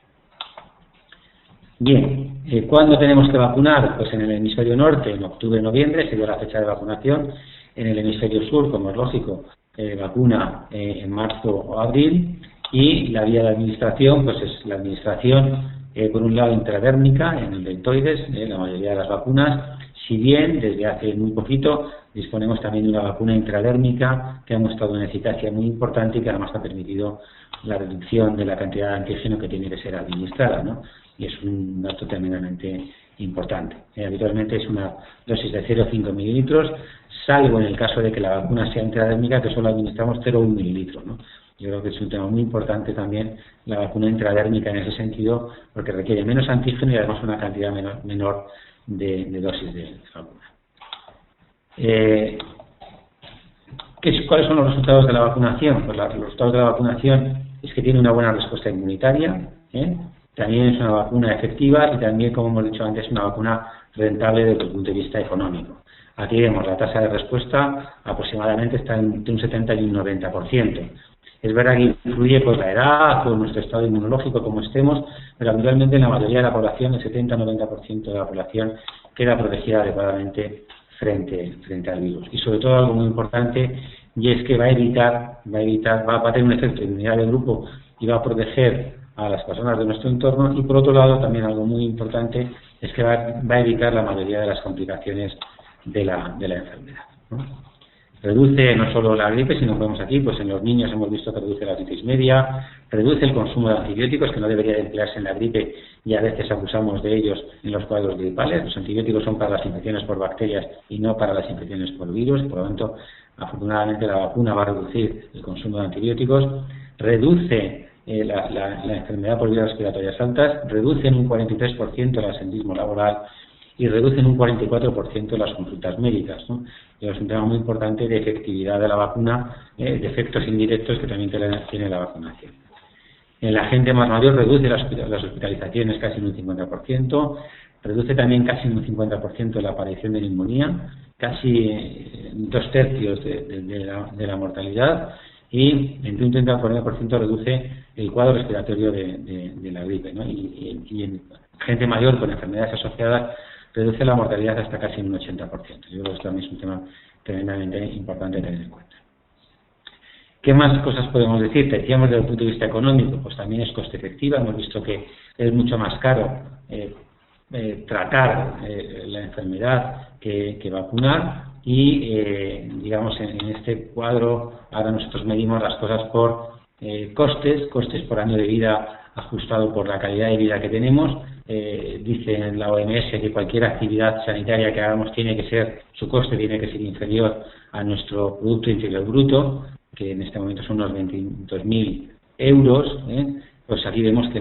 Bien, ¿cuándo tenemos que vacunar? Pues en el hemisferio norte, en octubre-noviembre, sería la fecha de vacunación. En el hemisferio sur, como es lógico, vacuna en marzo o abril. Y la vía de administración, pues es la administración, por un lado, intradérmica, en el deltoides, la mayoría de las vacunas, si bien desde hace muy poquito disponemos también de una vacuna intradérmica que ha mostrado una eficacia muy importante y que además ha permitido la reducción de la cantidad de antígeno que tiene que ser administrada, ¿no? Y es un dato tremendamente importante. Habitualmente es una dosis de 0,5 mililitros, salvo en el caso de que la vacuna sea intradérmica, que solo administramos 0,1 mililitro, ¿no? Yo creo que es un tema muy importante también la vacuna intradérmica en ese sentido, porque requiere menos antígeno y además una cantidad menor de dosis de vacuna. ¿Cuáles son los resultados de la vacunación? Pues los resultados de la vacunación es que tiene una buena respuesta inmunitaria, también es una vacuna efectiva y también, como hemos dicho antes, una vacuna rentable desde el punto de vista económico. Aquí vemos la tasa de respuesta aproximadamente está entre un 70 y un 90%. Es verdad que influye pues la edad o nuestro estado inmunológico, como estemos, pero habitualmente en la mayoría de la población, el 70-90% de la población, queda protegida adecuadamente frente al virus. Y sobre todo algo muy importante, y es que va a tener un efecto de inmunidad de grupo y va a proteger a las personas de nuestro entorno, y por otro lado también algo muy importante es que va a evitar la mayoría de las complicaciones de la enfermedad, ¿no? Reduce no solo la gripe, sino que vemos aquí, pues en los niños hemos visto que reduce la artritis media, reduce el consumo de antibióticos, que no debería de emplearse en la gripe y a veces abusamos de ellos en los cuadros gripales. Los antibióticos son para las infecciones por bacterias y no para las infecciones por virus, por lo tanto, afortunadamente la vacuna va a reducir el consumo de antibióticos, reduce la enfermedad por vías respiratorias altas, reduce en un 43% el absentismo laboral y reducen un 44% las consultas médicas, ¿no? Y es un tema muy importante de efectividad de la vacuna, de efectos indirectos que también tiene la vacunación. En la gente más mayor reduce las hospitalizaciones casi en un 50%, reduce también casi en un 50% la aparición de neumonía, casi 2/3 de la mortalidad, y entre un 30 al 40% reduce el cuadro respiratorio de la gripe, ¿no? Y en gente mayor con enfermedades asociadas reduce la mortalidad hasta casi un 80%. Yo creo que esto también es un tema tremendamente importante tener en cuenta. ¿Qué más cosas podemos decir? Decíamos desde el punto de vista económico, pues también es coste efectiva. Hemos visto que es mucho más caro tratar la enfermedad que vacunar y, digamos, en este cuadro ahora nosotros medimos las cosas por costes por año de vida ajustado por la calidad de vida que tenemos. Dice la OMS que cualquier actividad sanitaria que hagamos su coste tiene que ser inferior a nuestro Producto Interior Bruto, que en este momento son unos 22.000 euros. Pues aquí vemos que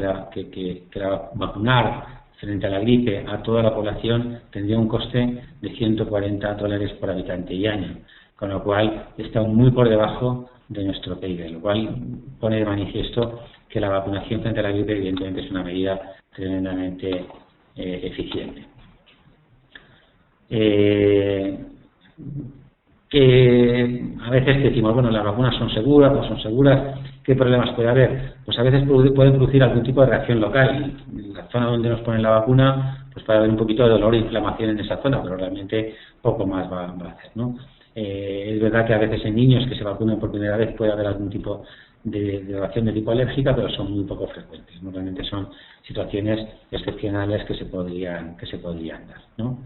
vacunar frente a la gripe a toda la población tendría un coste de $140 por habitante y año, con lo cual está muy por debajo de nuestro PIB, lo cual pone de manifiesto que la vacunación frente a la gripe evidentemente es una medida tremendamente eficiente. Que a veces decimos, bueno, las vacunas son seguras, no son seguras, ¿qué problemas puede haber? Pues a veces pueden producir algún tipo de reacción local. En la zona donde nos ponen la vacuna, pues puede haber un poquito de dolor e inflamación en esa zona, pero realmente poco más va a hacer, ¿no? Es verdad que a veces en niños que se vacunan por primera vez puede haber algún tipo de reacción de tipo alérgica, pero son muy poco frecuentes. Normalmente son situaciones excepcionales que se podrían dar, ¿no?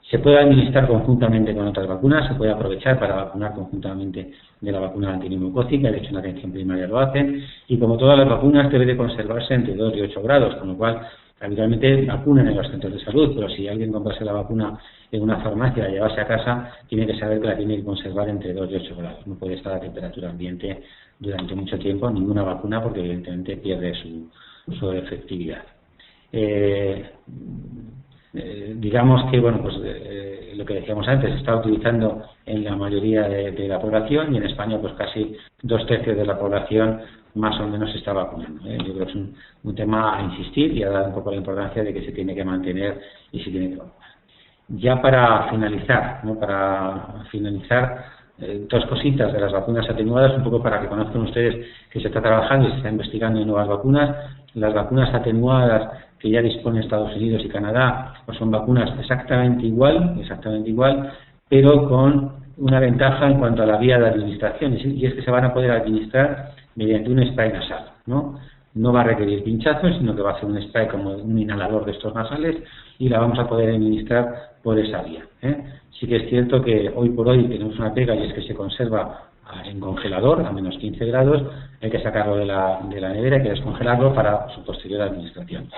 Se puede administrar conjuntamente con otras vacunas, se puede aprovechar para vacunar conjuntamente de la vacuna antineumocócica, de hecho en la atención primaria lo hacen, y como todas las vacunas debe de conservarse entre 2 y 8 grados, con lo cual habitualmente vacunan en los centros de salud, pero si alguien comprase la vacuna en una farmacia y la llevase a casa, tiene que saber que la tiene que conservar entre 2 y 8 grados. No puede estar a temperatura ambiente durante mucho tiempo ninguna vacuna, porque evidentemente pierde su efectividad. Digamos que, bueno, pues lo que decíamos antes, se está utilizando en la mayoría de la población, y en España pues casi 2/3 de la población más o menos se está vacunando. Yo creo que es un tema a insistir y a dar un poco la importancia de que se tiene que mantener y se tiene que vacunar. Ya para finalizar, dos cositas de las vacunas atenuadas, un poco para que conozcan ustedes que se está trabajando y se está investigando en nuevas vacunas. Las vacunas atenuadas que ya disponen Estados Unidos y Canadá, pues son vacunas exactamente igual, pero con una ventaja en cuanto a la vía de administración, y es que se van a poder administrar mediante un spray nasal, ¿no? No va a requerir pinchazos, sino que va a ser un spray como un inhalador de estos nasales, y la vamos a poder administrar por esa vía. Sí que es cierto que hoy por hoy tenemos una pega, y es que se conserva en congelador a menos 15 grados, hay que sacarlo de la nevera, hay que descongelarlo para su posterior administración.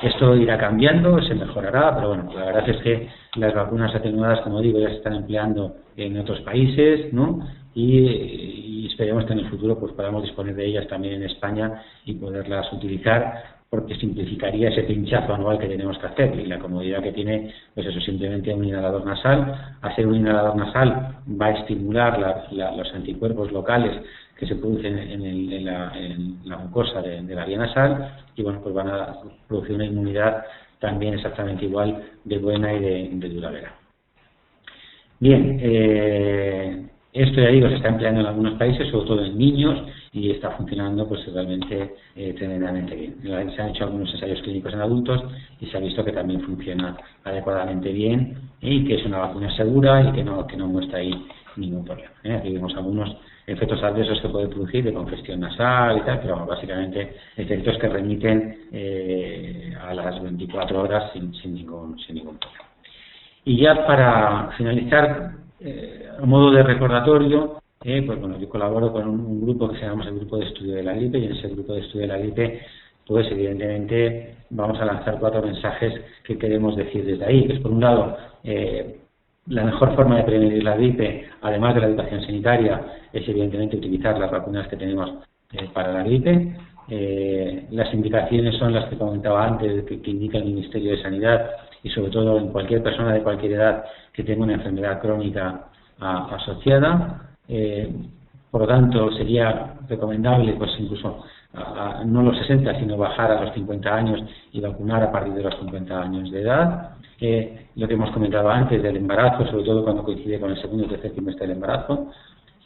Esto irá cambiando, se mejorará, pero bueno, la verdad es que las vacunas atenuadas, como digo, ya se están empleando en otros países, ¿no? Y esperemos que en el futuro pues podamos disponer de ellas también en España y poderlas utilizar, porque simplificaría ese pinchazo anual que tenemos que hacer, y la comodidad que tiene, pues eso, simplemente un inhalador nasal. Al ser un inhalador nasal va a estimular los anticuerpos locales que se producen en la mucosa de la vía nasal, y bueno, pues van a producir una inmunidad también exactamente igual de buena y de duradera. Bien, esto ya digo, se está empleando en algunos países, sobre todo en niños, y está funcionando pues realmente tremendamente bien. Se han hecho algunos ensayos clínicos en adultos y se ha visto que también funciona adecuadamente bien, y que es una vacuna segura y que no muestra ahí ningún problema. Aquí vemos algunos efectos adversos que puede producir de congestión nasal y tal, pero básicamente efectos que remiten a las 24 horas sin ningún problema. Y ya para finalizar, a modo de recordatorio, pues bueno, yo colaboro con un grupo que se llama el Grupo de Estudio de la Gripe, y en ese Grupo de Estudio de la Gripe, pues evidentemente vamos a lanzar 4 mensajes que queremos decir desde ahí, que es, por un lado, la mejor forma de prevenir la gripe, además de la educación sanitaria, es evidentemente utilizar las vacunas que tenemos para la gripe. Las indicaciones son las que comentaba antes, que indica el Ministerio de Sanidad, y sobre todo en cualquier persona de cualquier edad que tenga una enfermedad crónica asociada. Por lo tanto, sería recomendable, pues incluso no los 60, sino bajar a los 50 años y vacunar a partir de los 50 años de edad. Lo que hemos comentado antes del embarazo, sobre todo cuando coincide con el segundo y tercer trimestre del embarazo.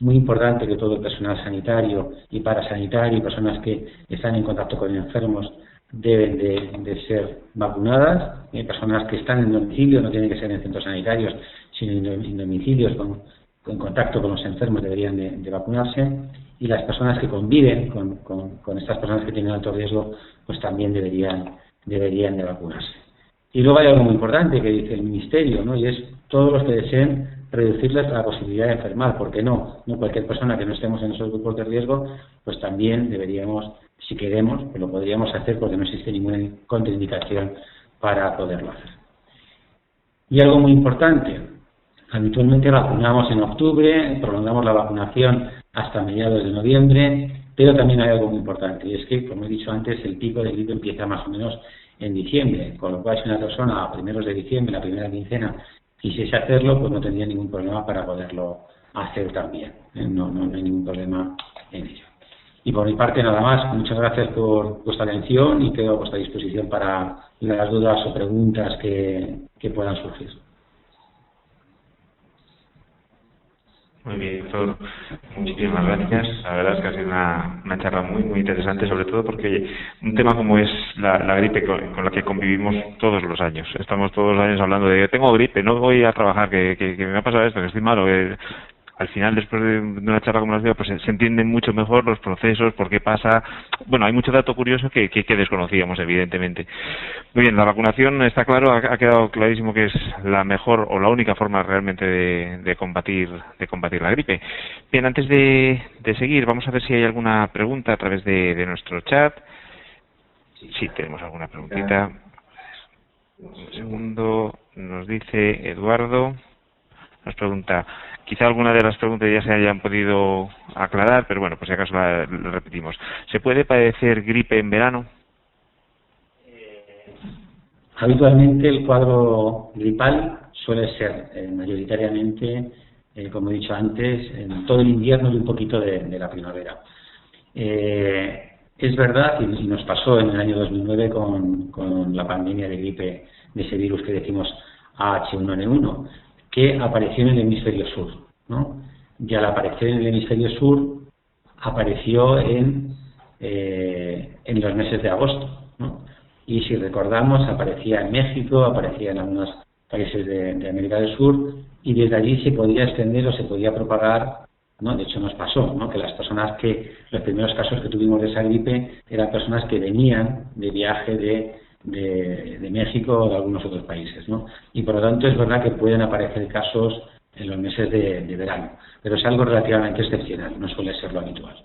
Muy importante que todo el personal sanitario y parasanitario y personas que están en contacto con enfermos deben de ser vacunadas. Personas que están en domicilio, no tienen que ser en centros sanitarios, sino en domicilios en contacto con los enfermos deberían de vacunarse, y las personas que conviven con estas personas que tienen alto riesgo pues también deberían de vacunarse. Y luego hay algo muy importante que dice el Ministerio, ¿no? Y es todos los que deseen reducirles la posibilidad de enfermar, porque no cualquier persona que no estemos en esos grupos de riesgo, pues también deberíamos si queremos, pues lo podríamos hacer porque no existe ninguna contraindicación para poderlo hacer. Y algo muy importante, habitualmente vacunamos en octubre, prolongamos la vacunación hasta mediados de noviembre, pero también hay algo muy importante, y es que, como he dicho antes, el pico de gripe empieza más o menos en diciembre, con lo cual si una persona a primeros de diciembre, la primera quincena, quisiese hacerlo, pues no tendría ningún problema para poderlo hacer también, no hay ningún problema en ello. Y por mi parte nada más, muchas gracias por vuestra atención y quedo a vuestra disposición para las dudas o preguntas que puedan surgir. Muy bien, doctor. Muchísimas gracias. La verdad es que ha sido una charla muy interesante, sobre todo porque un tema como es la gripe con la que convivimos todos los años. Estamos todos los años hablando de tengo gripe, no voy a trabajar, que me ha pasado esto, que estoy malo. Al final, después de una charla como la de hoy, pues se entienden mucho mejor los procesos, por qué pasa. Bueno, hay mucho dato curioso que desconocíamos, evidentemente. Muy bien, la vacunación está claro, ha quedado clarísimo que es la mejor o la única forma realmente de combatir la gripe. Bien, antes de seguir, vamos a ver si hay alguna pregunta a través de nuestro chat. Sí, tenemos alguna preguntita. Un segundo, nos dice Eduardo, nos pregunta, quizá alguna de las preguntas ya se hayan podido aclarar, pero bueno, pues si acaso la repetimos. ¿Se puede padecer gripe en verano? Habitualmente el cuadro gripal suele ser mayoritariamente, como he dicho antes, en todo el invierno y un poquito de la primavera. Es verdad, y nos pasó en el año 2009 con la pandemia de gripe, de ese virus que decimos H1N1, que apareció en el hemisferio sur, ¿no? Y al aparecer en el hemisferio sur, apareció en los meses de agosto, ¿no? Y si recordamos, aparecía en México, aparecía en algunos países de América del Sur, y desde allí se podía extender o se podía propagar, ¿no? De hecho nos pasó, ¿no? Que los primeros casos que tuvimos de esa gripe eran personas que venían de viaje de México o de algunos otros países, ¿no? Y por lo tanto es verdad que pueden aparecer casos en los meses de verano, pero es algo relativamente excepcional, no suele ser lo habitual.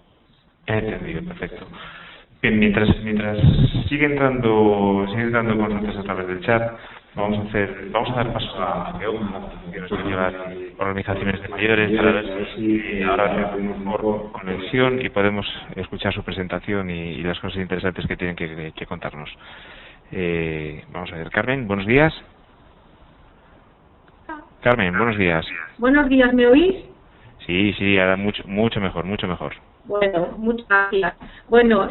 Entendido, perfecto. Bien, mientras sigue entrando consultas a través del chat, vamos a dar paso a Geoma, que nos lleva organizaciones de mayores, para ver si ahora tenemos por conexión y podemos escuchar su presentación y las cosas interesantes que tienen que contarnos. Vamos a ver, Carmen, buenos días. Carmen, buenos días. Buenos días, ¿me oís? Sí, ahora mucho mejor. Bueno, muchas gracias. Bueno,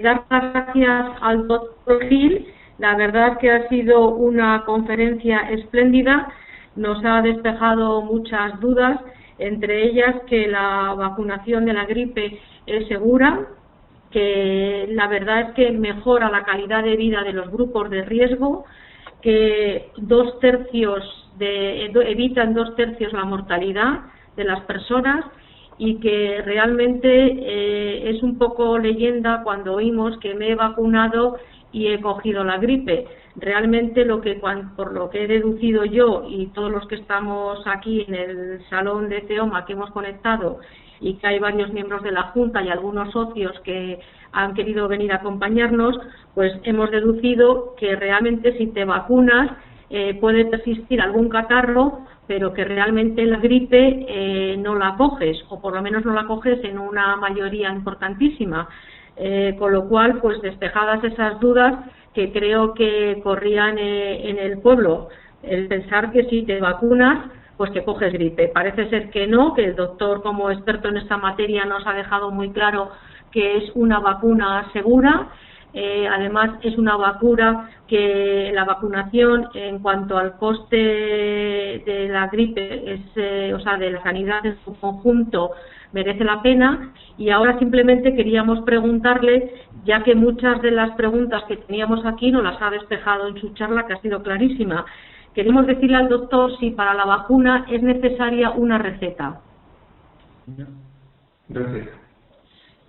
dar las gracias al doctor Gil. La verdad que ha sido una conferencia espléndida. Nos ha despejado muchas dudas, entre ellas que la vacunación de la gripe es segura, que la verdad es que mejora la calidad de vida de los grupos de riesgo, que evitan 2/3 la mortalidad de las personas, y que realmente es un poco leyenda cuando oímos que me he vacunado y he cogido la gripe. Realmente por lo que he deducido yo y todos los que estamos aquí en el salón de CEOMA que hemos conectado, y que hay varios miembros de la Junta y algunos socios que han querido venir a acompañarnos, pues hemos deducido que realmente si te vacunas puede persistir algún catarro, pero que realmente la gripe no la coges, o por lo menos no la coges en una mayoría importantísima. Con lo cual, pues despejadas esas dudas que creo que corrían en el pueblo, el pensar que si te vacunas, pues que coges gripe. Parece ser que no, que el doctor, como experto en esta materia, nos ha dejado muy claro que es una vacuna segura. Además, es una vacuna que la vacunación, en cuanto al coste de la gripe, de la sanidad en su conjunto, merece la pena. Y ahora simplemente queríamos preguntarle, ya que muchas de las preguntas que teníamos aquí nos las ha despejado en su charla, que ha sido clarísima. Queremos decirle al doctor si para la vacuna es necesaria una receta. Gracias.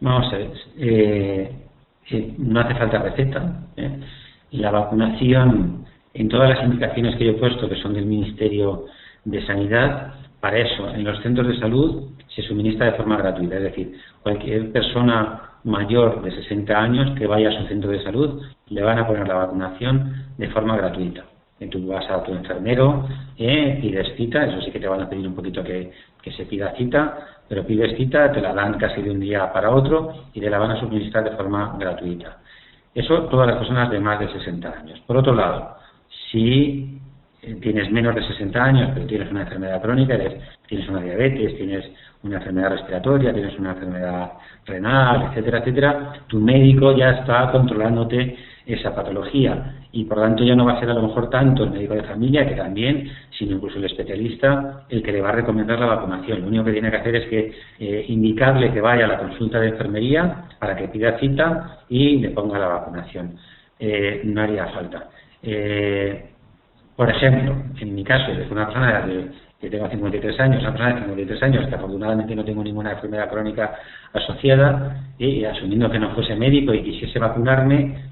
Vamos a ver. No hace falta receta. La vacunación, en todas las indicaciones que yo he puesto, que son del Ministerio de Sanidad, para eso, en los centros de salud se suministra de forma gratuita. Es decir, cualquier persona mayor de 60 años que vaya a su centro de salud, le van a poner la vacunación de forma gratuita. Tú vas a tu enfermero, pides cita, eso sí que te van a pedir un poquito que se pida cita, pero pides cita, te la dan casi de un día para otro y te la van a suministrar de forma gratuita. Eso todas las personas de más de 60 años. Por otro lado, si tienes menos de 60 años, pero tienes una enfermedad crónica, tienes una diabetes, tienes una enfermedad respiratoria, tienes una enfermedad renal, etcétera, etcétera, tu médico ya está controlándote esa patología y por lo tanto ya no va a ser a lo mejor tanto el médico de familia, que también, sino incluso el especialista, el que le va a recomendar la vacunación. Lo único que tiene que hacer es que indicarle que vaya a la consulta de enfermería para que pida cita y le ponga la vacunación. No haría falta. Por ejemplo, en mi caso, es una persona que tengo 53 años, una persona de 53 años que afortunadamente no tengo ninguna enfermedad crónica asociada, y asumiendo que no fuese médico y quisiese vacunarme,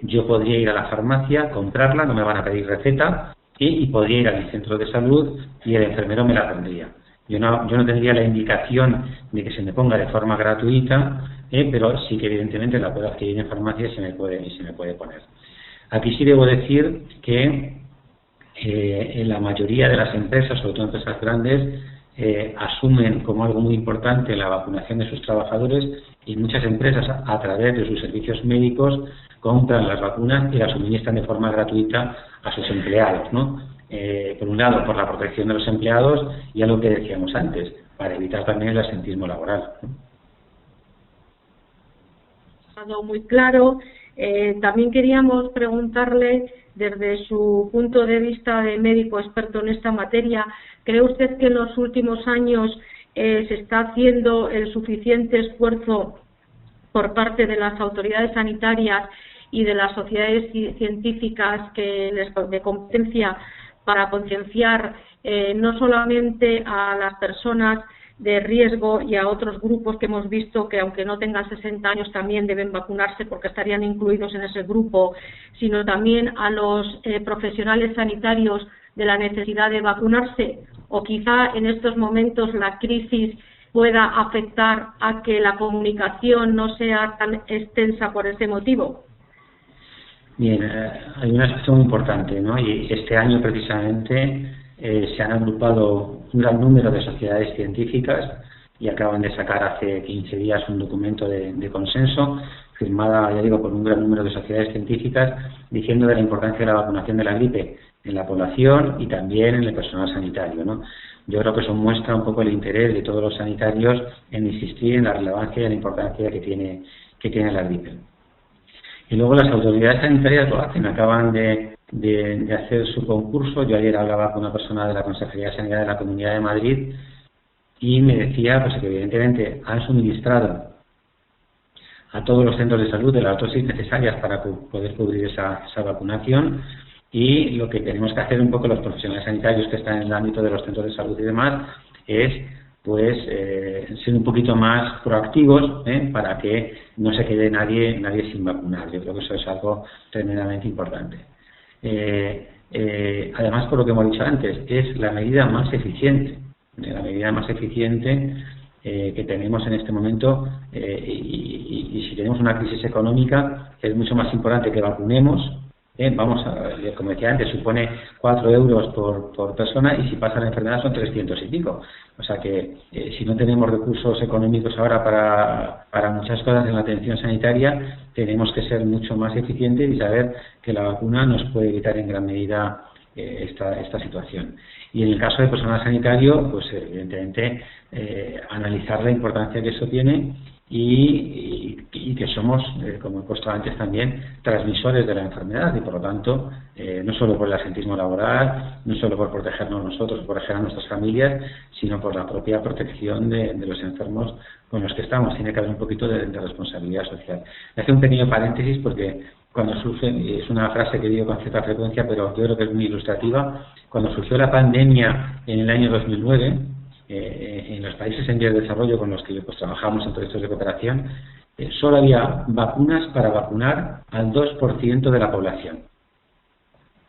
yo podría ir a la farmacia, comprarla, no me van a pedir receta, y podría ir al centro de salud y el enfermero me la pondría. Yo no tendría la indicación de que se me ponga de forma gratuita, pero sí que evidentemente la puedo adquirir en farmacia y se me puede poner. Aquí sí debo decir que en la mayoría de las empresas, sobre todo empresas grandes, asumen como algo muy importante la vacunación de sus trabajadores y muchas empresas a través de sus servicios médicos compran las vacunas y las suministran de forma gratuita a sus empleados, ¿no? Por un lado, por la protección de los empleados y algo que decíamos antes, para evitar también el absentismo laboral, ¿no? Muy claro. También queríamos preguntarle, desde su punto de vista de médico experto en esta materia, ¿cree usted que en los últimos años se está haciendo el suficiente esfuerzo por parte de las autoridades sanitarias y de las sociedades científicas de competencia para concienciar no solamente a las personas de riesgo y a otros grupos que hemos visto que aunque no tengan 60 años también deben vacunarse porque estarían incluidos en ese grupo, sino también a los profesionales sanitarios de la necesidad de vacunarse? O quizá en estos momentos la crisis pueda afectar a que la comunicación no sea tan extensa por ese motivo. Bien, hay un aspecto muy importante, ¿no? Y este año precisamente se han agrupado un gran número de sociedades científicas y acaban de sacar hace 15 días un documento de consenso firmada, ya digo, por un gran número de sociedades científicas diciendo de la importancia de la vacunación de la gripe en la población y también en el personal sanitario, ¿no? Yo creo que eso muestra un poco el interés de todos los sanitarios en insistir en la relevancia y la importancia que tiene la gripe. Y luego las autoridades sanitarias lo hacen, acaban de hacer su concurso. Yo ayer hablaba con una persona de la Consejería de Sanidad de la Comunidad de Madrid y me decía pues que evidentemente han suministrado a todos los centros de salud de las dosis necesarias para poder cubrir esa vacunación, y lo que tenemos que hacer un poco los profesionales sanitarios que están en el ámbito de los centros de salud y demás es pues ser un poquito más proactivos para que no se quede nadie sin vacunar. Yo creo que eso es algo tremendamente importante. Además, por lo que hemos dicho antes, es la medida más eficiente, que tenemos en este momento, y si tenemos una crisis económica es mucho más importante que vacunemos. Como decía antes, supone 4 euros por persona y si pasa la enfermedad son 300 y pico. O sea que si no tenemos recursos económicos ahora para muchas cosas en la atención sanitaria, tenemos que ser mucho más eficientes y saber que la vacuna nos puede evitar en gran medida esta situación. Y en el caso del personal sanitario, pues evidentemente analizar la importancia que eso tiene y que somos, como he puesto antes también, transmisores de la enfermedad y por lo tanto, no solo por el absentismo laboral, no solo por protegernos nosotros, proteger a nuestras familias, sino por la propia protección de los enfermos con los que estamos. Tiene que haber un poquito de responsabilidad social. Me hace un pequeño paréntesis porque cuando surge, es una frase que digo con cierta frecuencia, pero yo creo que es muy ilustrativa, cuando surgió la pandemia en el año 2009, en los países en vías de desarrollo con los que pues trabajamos en proyectos de cooperación, solo había vacunas para vacunar al 2% de la población.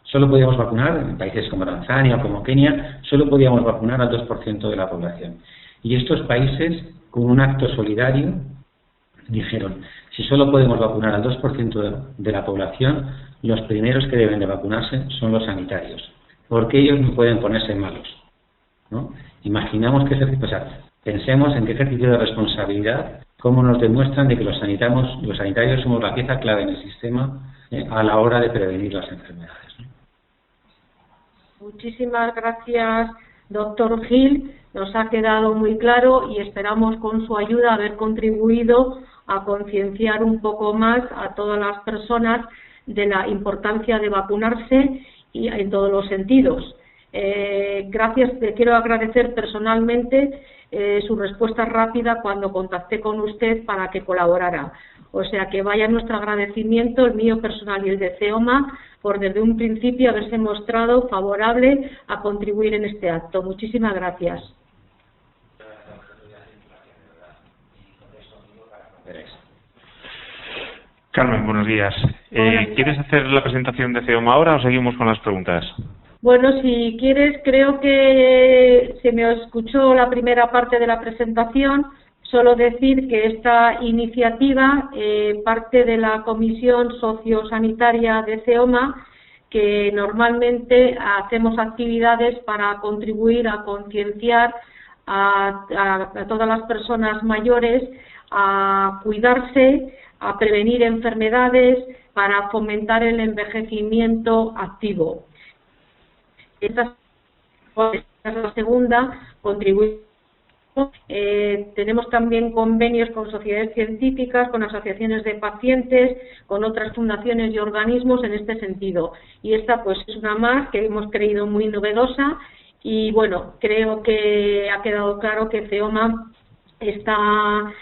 Solo podíamos vacunar, en países como Tanzania o como Kenia, solo podíamos vacunar al 2% de la población. Y estos países, con un acto solidario, dijeron, si solo podemos vacunar al 2% de la población, los primeros que deben de vacunarse son los sanitarios, porque ellos no pueden ponerse malos, ¿no? Imaginamos que pensemos en qué ejercicio de responsabilidad, cómo nos demuestran de que los sanitarios somos la pieza clave en el sistema a la hora de prevenir las enfermedades, ¿no? Muchísimas gracias, doctor Gil. Nos ha quedado muy claro y esperamos con su ayuda haber contribuido a concienciar un poco más a todas las personas de la importancia de vacunarse y en todos los sentidos. Gracias, le quiero agradecer personalmente su respuesta rápida cuando contacté con usted para que colaborara. O sea que vaya nuestro agradecimiento, el mío personal y el de CEOMA, por desde un principio haberse mostrado favorable a contribuir en este acto. Muchísimas gracias. Carmen, buenos días. ¿Quieres hacer la presentación de CEOMA ahora o seguimos con las preguntas? Bueno, si quieres, creo que se me escuchó la primera parte de la presentación. Solo decir que esta iniciativa parte de la Comisión Sociosanitaria de CEOMA, que normalmente hacemos actividades para contribuir a concienciar a todas las personas mayores a cuidarse, a prevenir enfermedades, para fomentar el envejecimiento activo. Esta es la segunda, contribuir. Tenemos también convenios con sociedades científicas, con asociaciones de pacientes, con otras fundaciones y organismos en este sentido. Y esta pues es una más que hemos creído muy novedosa y bueno, creo que ha quedado claro que CEOMA está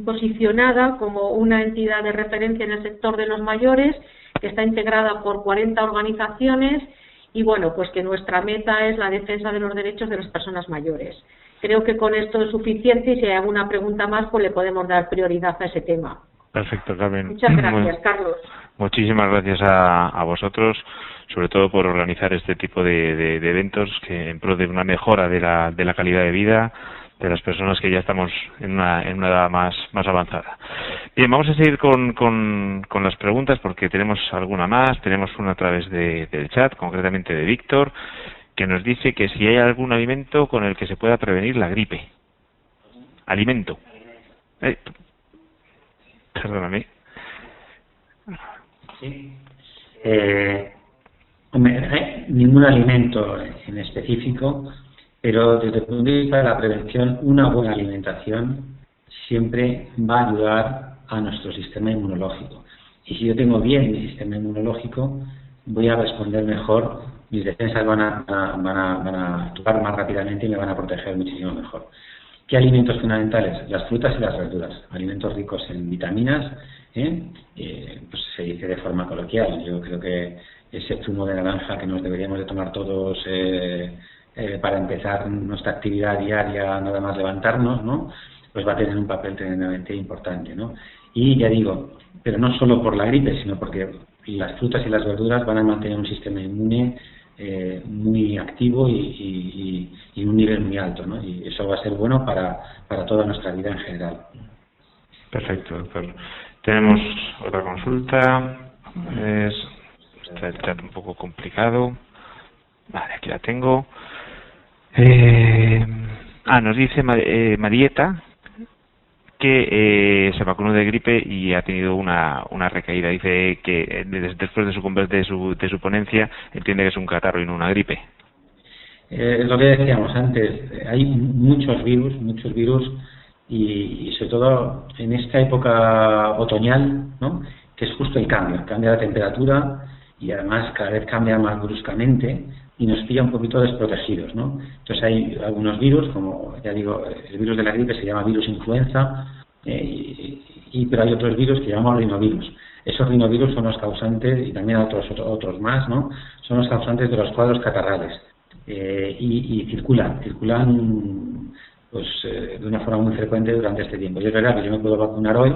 posicionada como una entidad de referencia en el sector de los mayores, que está integrada por 40 organizaciones y bueno, pues que nuestra meta es la defensa de los derechos de las personas mayores. Creo que con esto es suficiente y si hay alguna pregunta más, pues le podemos dar prioridad a ese tema. Perfecto, Carmen. Muchas gracias, Carlos. Muchísimas gracias a vosotros, sobre todo por organizar este tipo de eventos que en pro de una mejora de la calidad de vida de las personas que ya estamos en una edad más avanzada. Bien, vamos a seguir con las preguntas porque tenemos alguna más. Tenemos una a través del chat, concretamente de Víctor, que nos dice que si hay algún alimento con el que se pueda prevenir la gripe. Alimento. Perdóname. Sí. Ningún alimento en específico, pero desde el punto de vista de la prevención, una buena alimentación siempre va a ayudar a nuestro sistema inmunológico. Y si yo tengo bien mi sistema inmunológico, voy a responder mejor, mis defensas van a actuar más rápidamente y me van a proteger muchísimo mejor. ¿Qué alimentos fundamentales? Las frutas y las verduras, alimentos ricos en vitaminas, pues se dice de forma coloquial. Yo creo que ese zumo de naranja que nos deberíamos de tomar todos para empezar nuestra actividad diaria, nada más levantarnos, ¿no? Pues va a tener un papel tremendamente importante, ¿no? Y ya digo, pero no solo por la gripe, sino porque las frutas y las verduras van a mantener un sistema inmune muy activo y un nivel muy alto, ¿no? Y eso va a ser bueno para toda nuestra vida en general. Perfecto, doctor. Tenemos otra consulta. Está el chat un poco complicado. Vale, aquí la tengo. Nos dice Marieta que se vacunó de gripe y ha tenido una recaída. Dice que después de su ponencia entiende que es un catarro y no una gripe. Es lo que decíamos antes, hay muchos virus y sobre todo en esta época otoñal, ¿no? Que es justo el cambio, cambia la temperatura y además cada vez cambia más bruscamente y nos pilla un poquito desprotegidos, ¿no? Entonces hay algunos virus, como ya digo, el virus de la gripe se llama virus influenza, pero hay otros virus que llamamos rinovirus. Esos rinovirus son los causantes, y también otros más, ¿no? Son los causantes de los cuadros catarrales y circulan pues de una forma muy frecuente durante este tiempo. Y es verdad que yo me puedo vacunar hoy,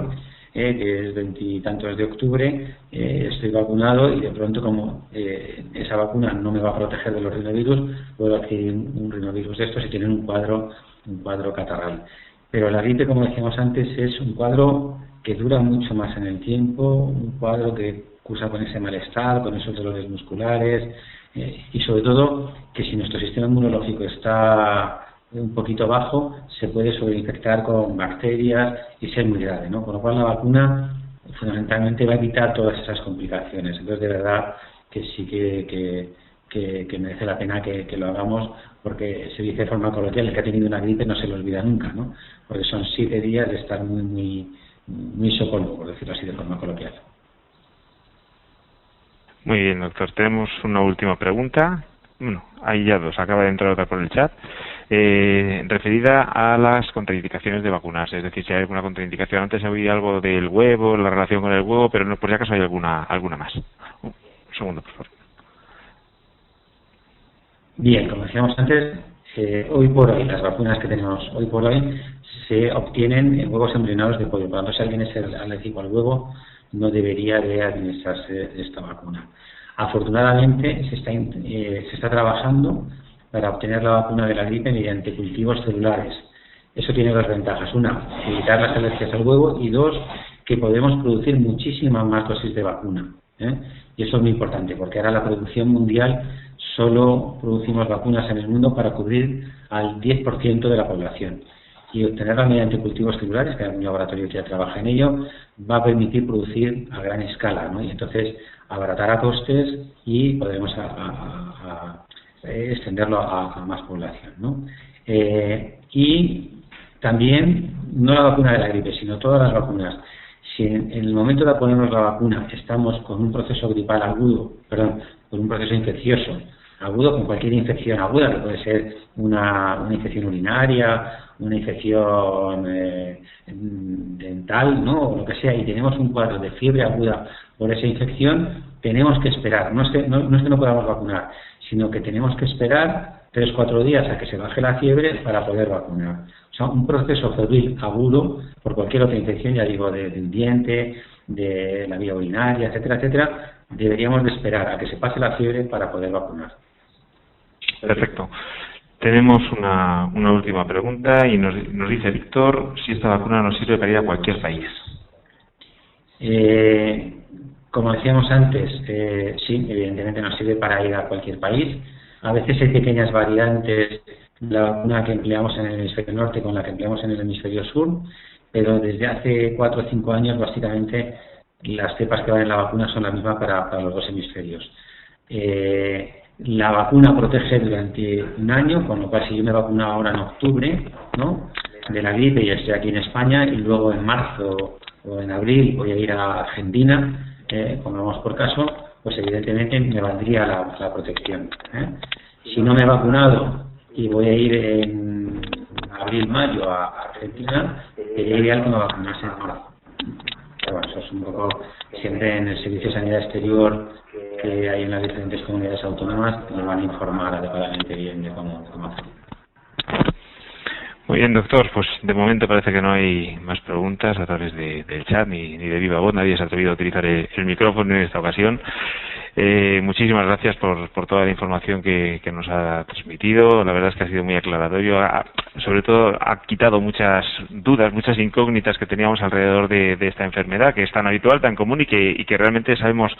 que es 20 y tantos de octubre, estoy vacunado y de pronto como esa vacuna no me va a proteger de los rinovirus, puedo adquirir un rinovirus de estos y tener un cuadro catarral. Pero la gripe, como decíamos antes, es un cuadro que dura mucho más en el tiempo, un cuadro que cursa con ese malestar, con esos dolores musculares, y sobre todo que si nuestro sistema inmunológico está un poquito bajo, se puede sobreinfectar con bacterias y ser muy grave, ¿no? Con lo cual la vacuna fundamentalmente va a evitar todas esas complicaciones. Entonces, de verdad que sí que merece la pena que lo hagamos, porque se dice de forma coloquial, el que ha tenido una gripe no se lo olvida nunca, ¿no? Porque son 7 días de estar muy sopolvo, por decirlo así de forma coloquial. Muy bien, doctor. Tenemos una última pregunta. Bueno, hay ya dos. Acaba de entrar otra por el chat. Referida a las contraindicaciones de vacunas. Es decir, si hay alguna contraindicación. Antes había algo del huevo, la relación con el huevo, pero no, por si acaso hay alguna más. Un segundo, por favor. Bien, como decíamos antes, hoy por hoy, las vacunas que tenemos hoy por hoy se obtienen en huevos embrionados de pollo. Por lo tanto, si alguien es alérgico al huevo, no debería de administrarse esta vacuna. Afortunadamente, se está trabajando para obtener la vacuna de la gripe mediante cultivos celulares. Eso tiene dos ventajas. Una, evitar las alergias al huevo, y dos, que podemos producir muchísimas más dosis de vacuna. Y eso es muy importante, porque ahora la producción mundial solo producimos vacunas en el mundo para cubrir al 10% de la población. Y obtenerla mediante cultivos celulares, que hay un laboratorio que ya trabaja en ello, va a permitir producir a gran escala, ¿no? Y entonces abaratar a costes y podremos extenderlo a más población, ¿no? Y también, no la vacuna de la gripe, sino todas las vacunas. Si en el momento de ponernos la vacuna estamos con un proceso gripal agudo, con un proceso infeccioso agudo, con cualquier infección aguda, que puede ser una infección urinaria, una infección dental, ¿no? O lo que sea, y tenemos un cuadro de fiebre aguda por esa infección, tenemos que esperar. No es que no podamos vacunar, sino que tenemos que esperar 3-4 días a que se baje la fiebre para poder vacunar. O sea, un proceso febril agudo por cualquier otra infección, ya digo, del diente, de la vía urinaria, etcétera, etcétera, deberíamos de esperar a que se pase la fiebre para poder vacunar. Perfecto. Tenemos una última pregunta y nos dice Víctor si esta vacuna nos sirve para ir a cualquier país. Como decíamos antes, sí, evidentemente nos sirve para ir a cualquier país. A veces hay pequeñas variantes de la vacuna que empleamos en el hemisferio norte con la que empleamos en el hemisferio sur, pero desde hace 4 o 5 años básicamente las cepas que van en la vacuna son las mismas para los dos hemisferios. La vacuna protege durante un año, con lo cual si yo me vacuno ahora en octubre, ¿no?, de la gripe y estoy aquí en España, y luego en marzo o en abril voy a ir a Argentina, pongamos por caso, pues evidentemente me valdría la protección. Si no me he vacunado y voy a ir en abril-mayo a Argentina, sería ideal que me vacunase en marzo. Pero bueno, eso es un poco siempre en el Servicio de Sanidad Exterior que hay en las diferentes comunidades autónomas, nos van a informar adecuadamente bien de cómo hacerlo. Muy bien, doctor, pues de momento parece que no hay más preguntas a través del chat ni de viva voz. Nadie se ha atrevido a utilizar el micrófono en esta ocasión. Muchísimas gracias por toda la información que nos ha transmitido. La verdad es que ha sido muy aclaratorio. Sobre todo ha quitado muchas dudas, muchas incógnitas que teníamos alrededor de esta enfermedad, que es tan habitual, tan común y que realmente sabíamos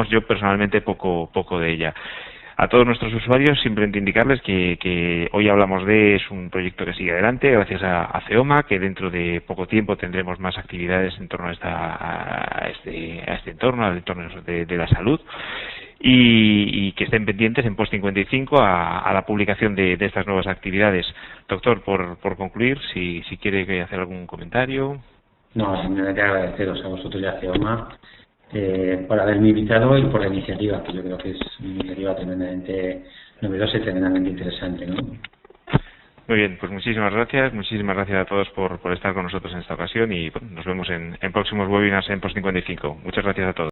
yo personalmente poco de ella. A todos nuestros usuarios simplemente indicarles que hoy hablamos es un proyecto que sigue adelante gracias a CEOMA, que dentro de poco tiempo tendremos más actividades en torno a este entorno, al entorno de la salud, y que estén pendientes en Post 55 a la publicación de estas nuevas actividades. Doctor, por concluir, si quiere hacer algún comentario. No, simplemente agradeceros a vosotros y a CEOMA por haberme invitado y por la iniciativa, que yo creo que es una iniciativa tremendamente novedosa y tremendamente interesante, ¿no? Muy bien, pues muchísimas gracias a todos por estar con nosotros en esta ocasión, y bueno, nos vemos en próximos webinars en Post 55. Muchas gracias a todos.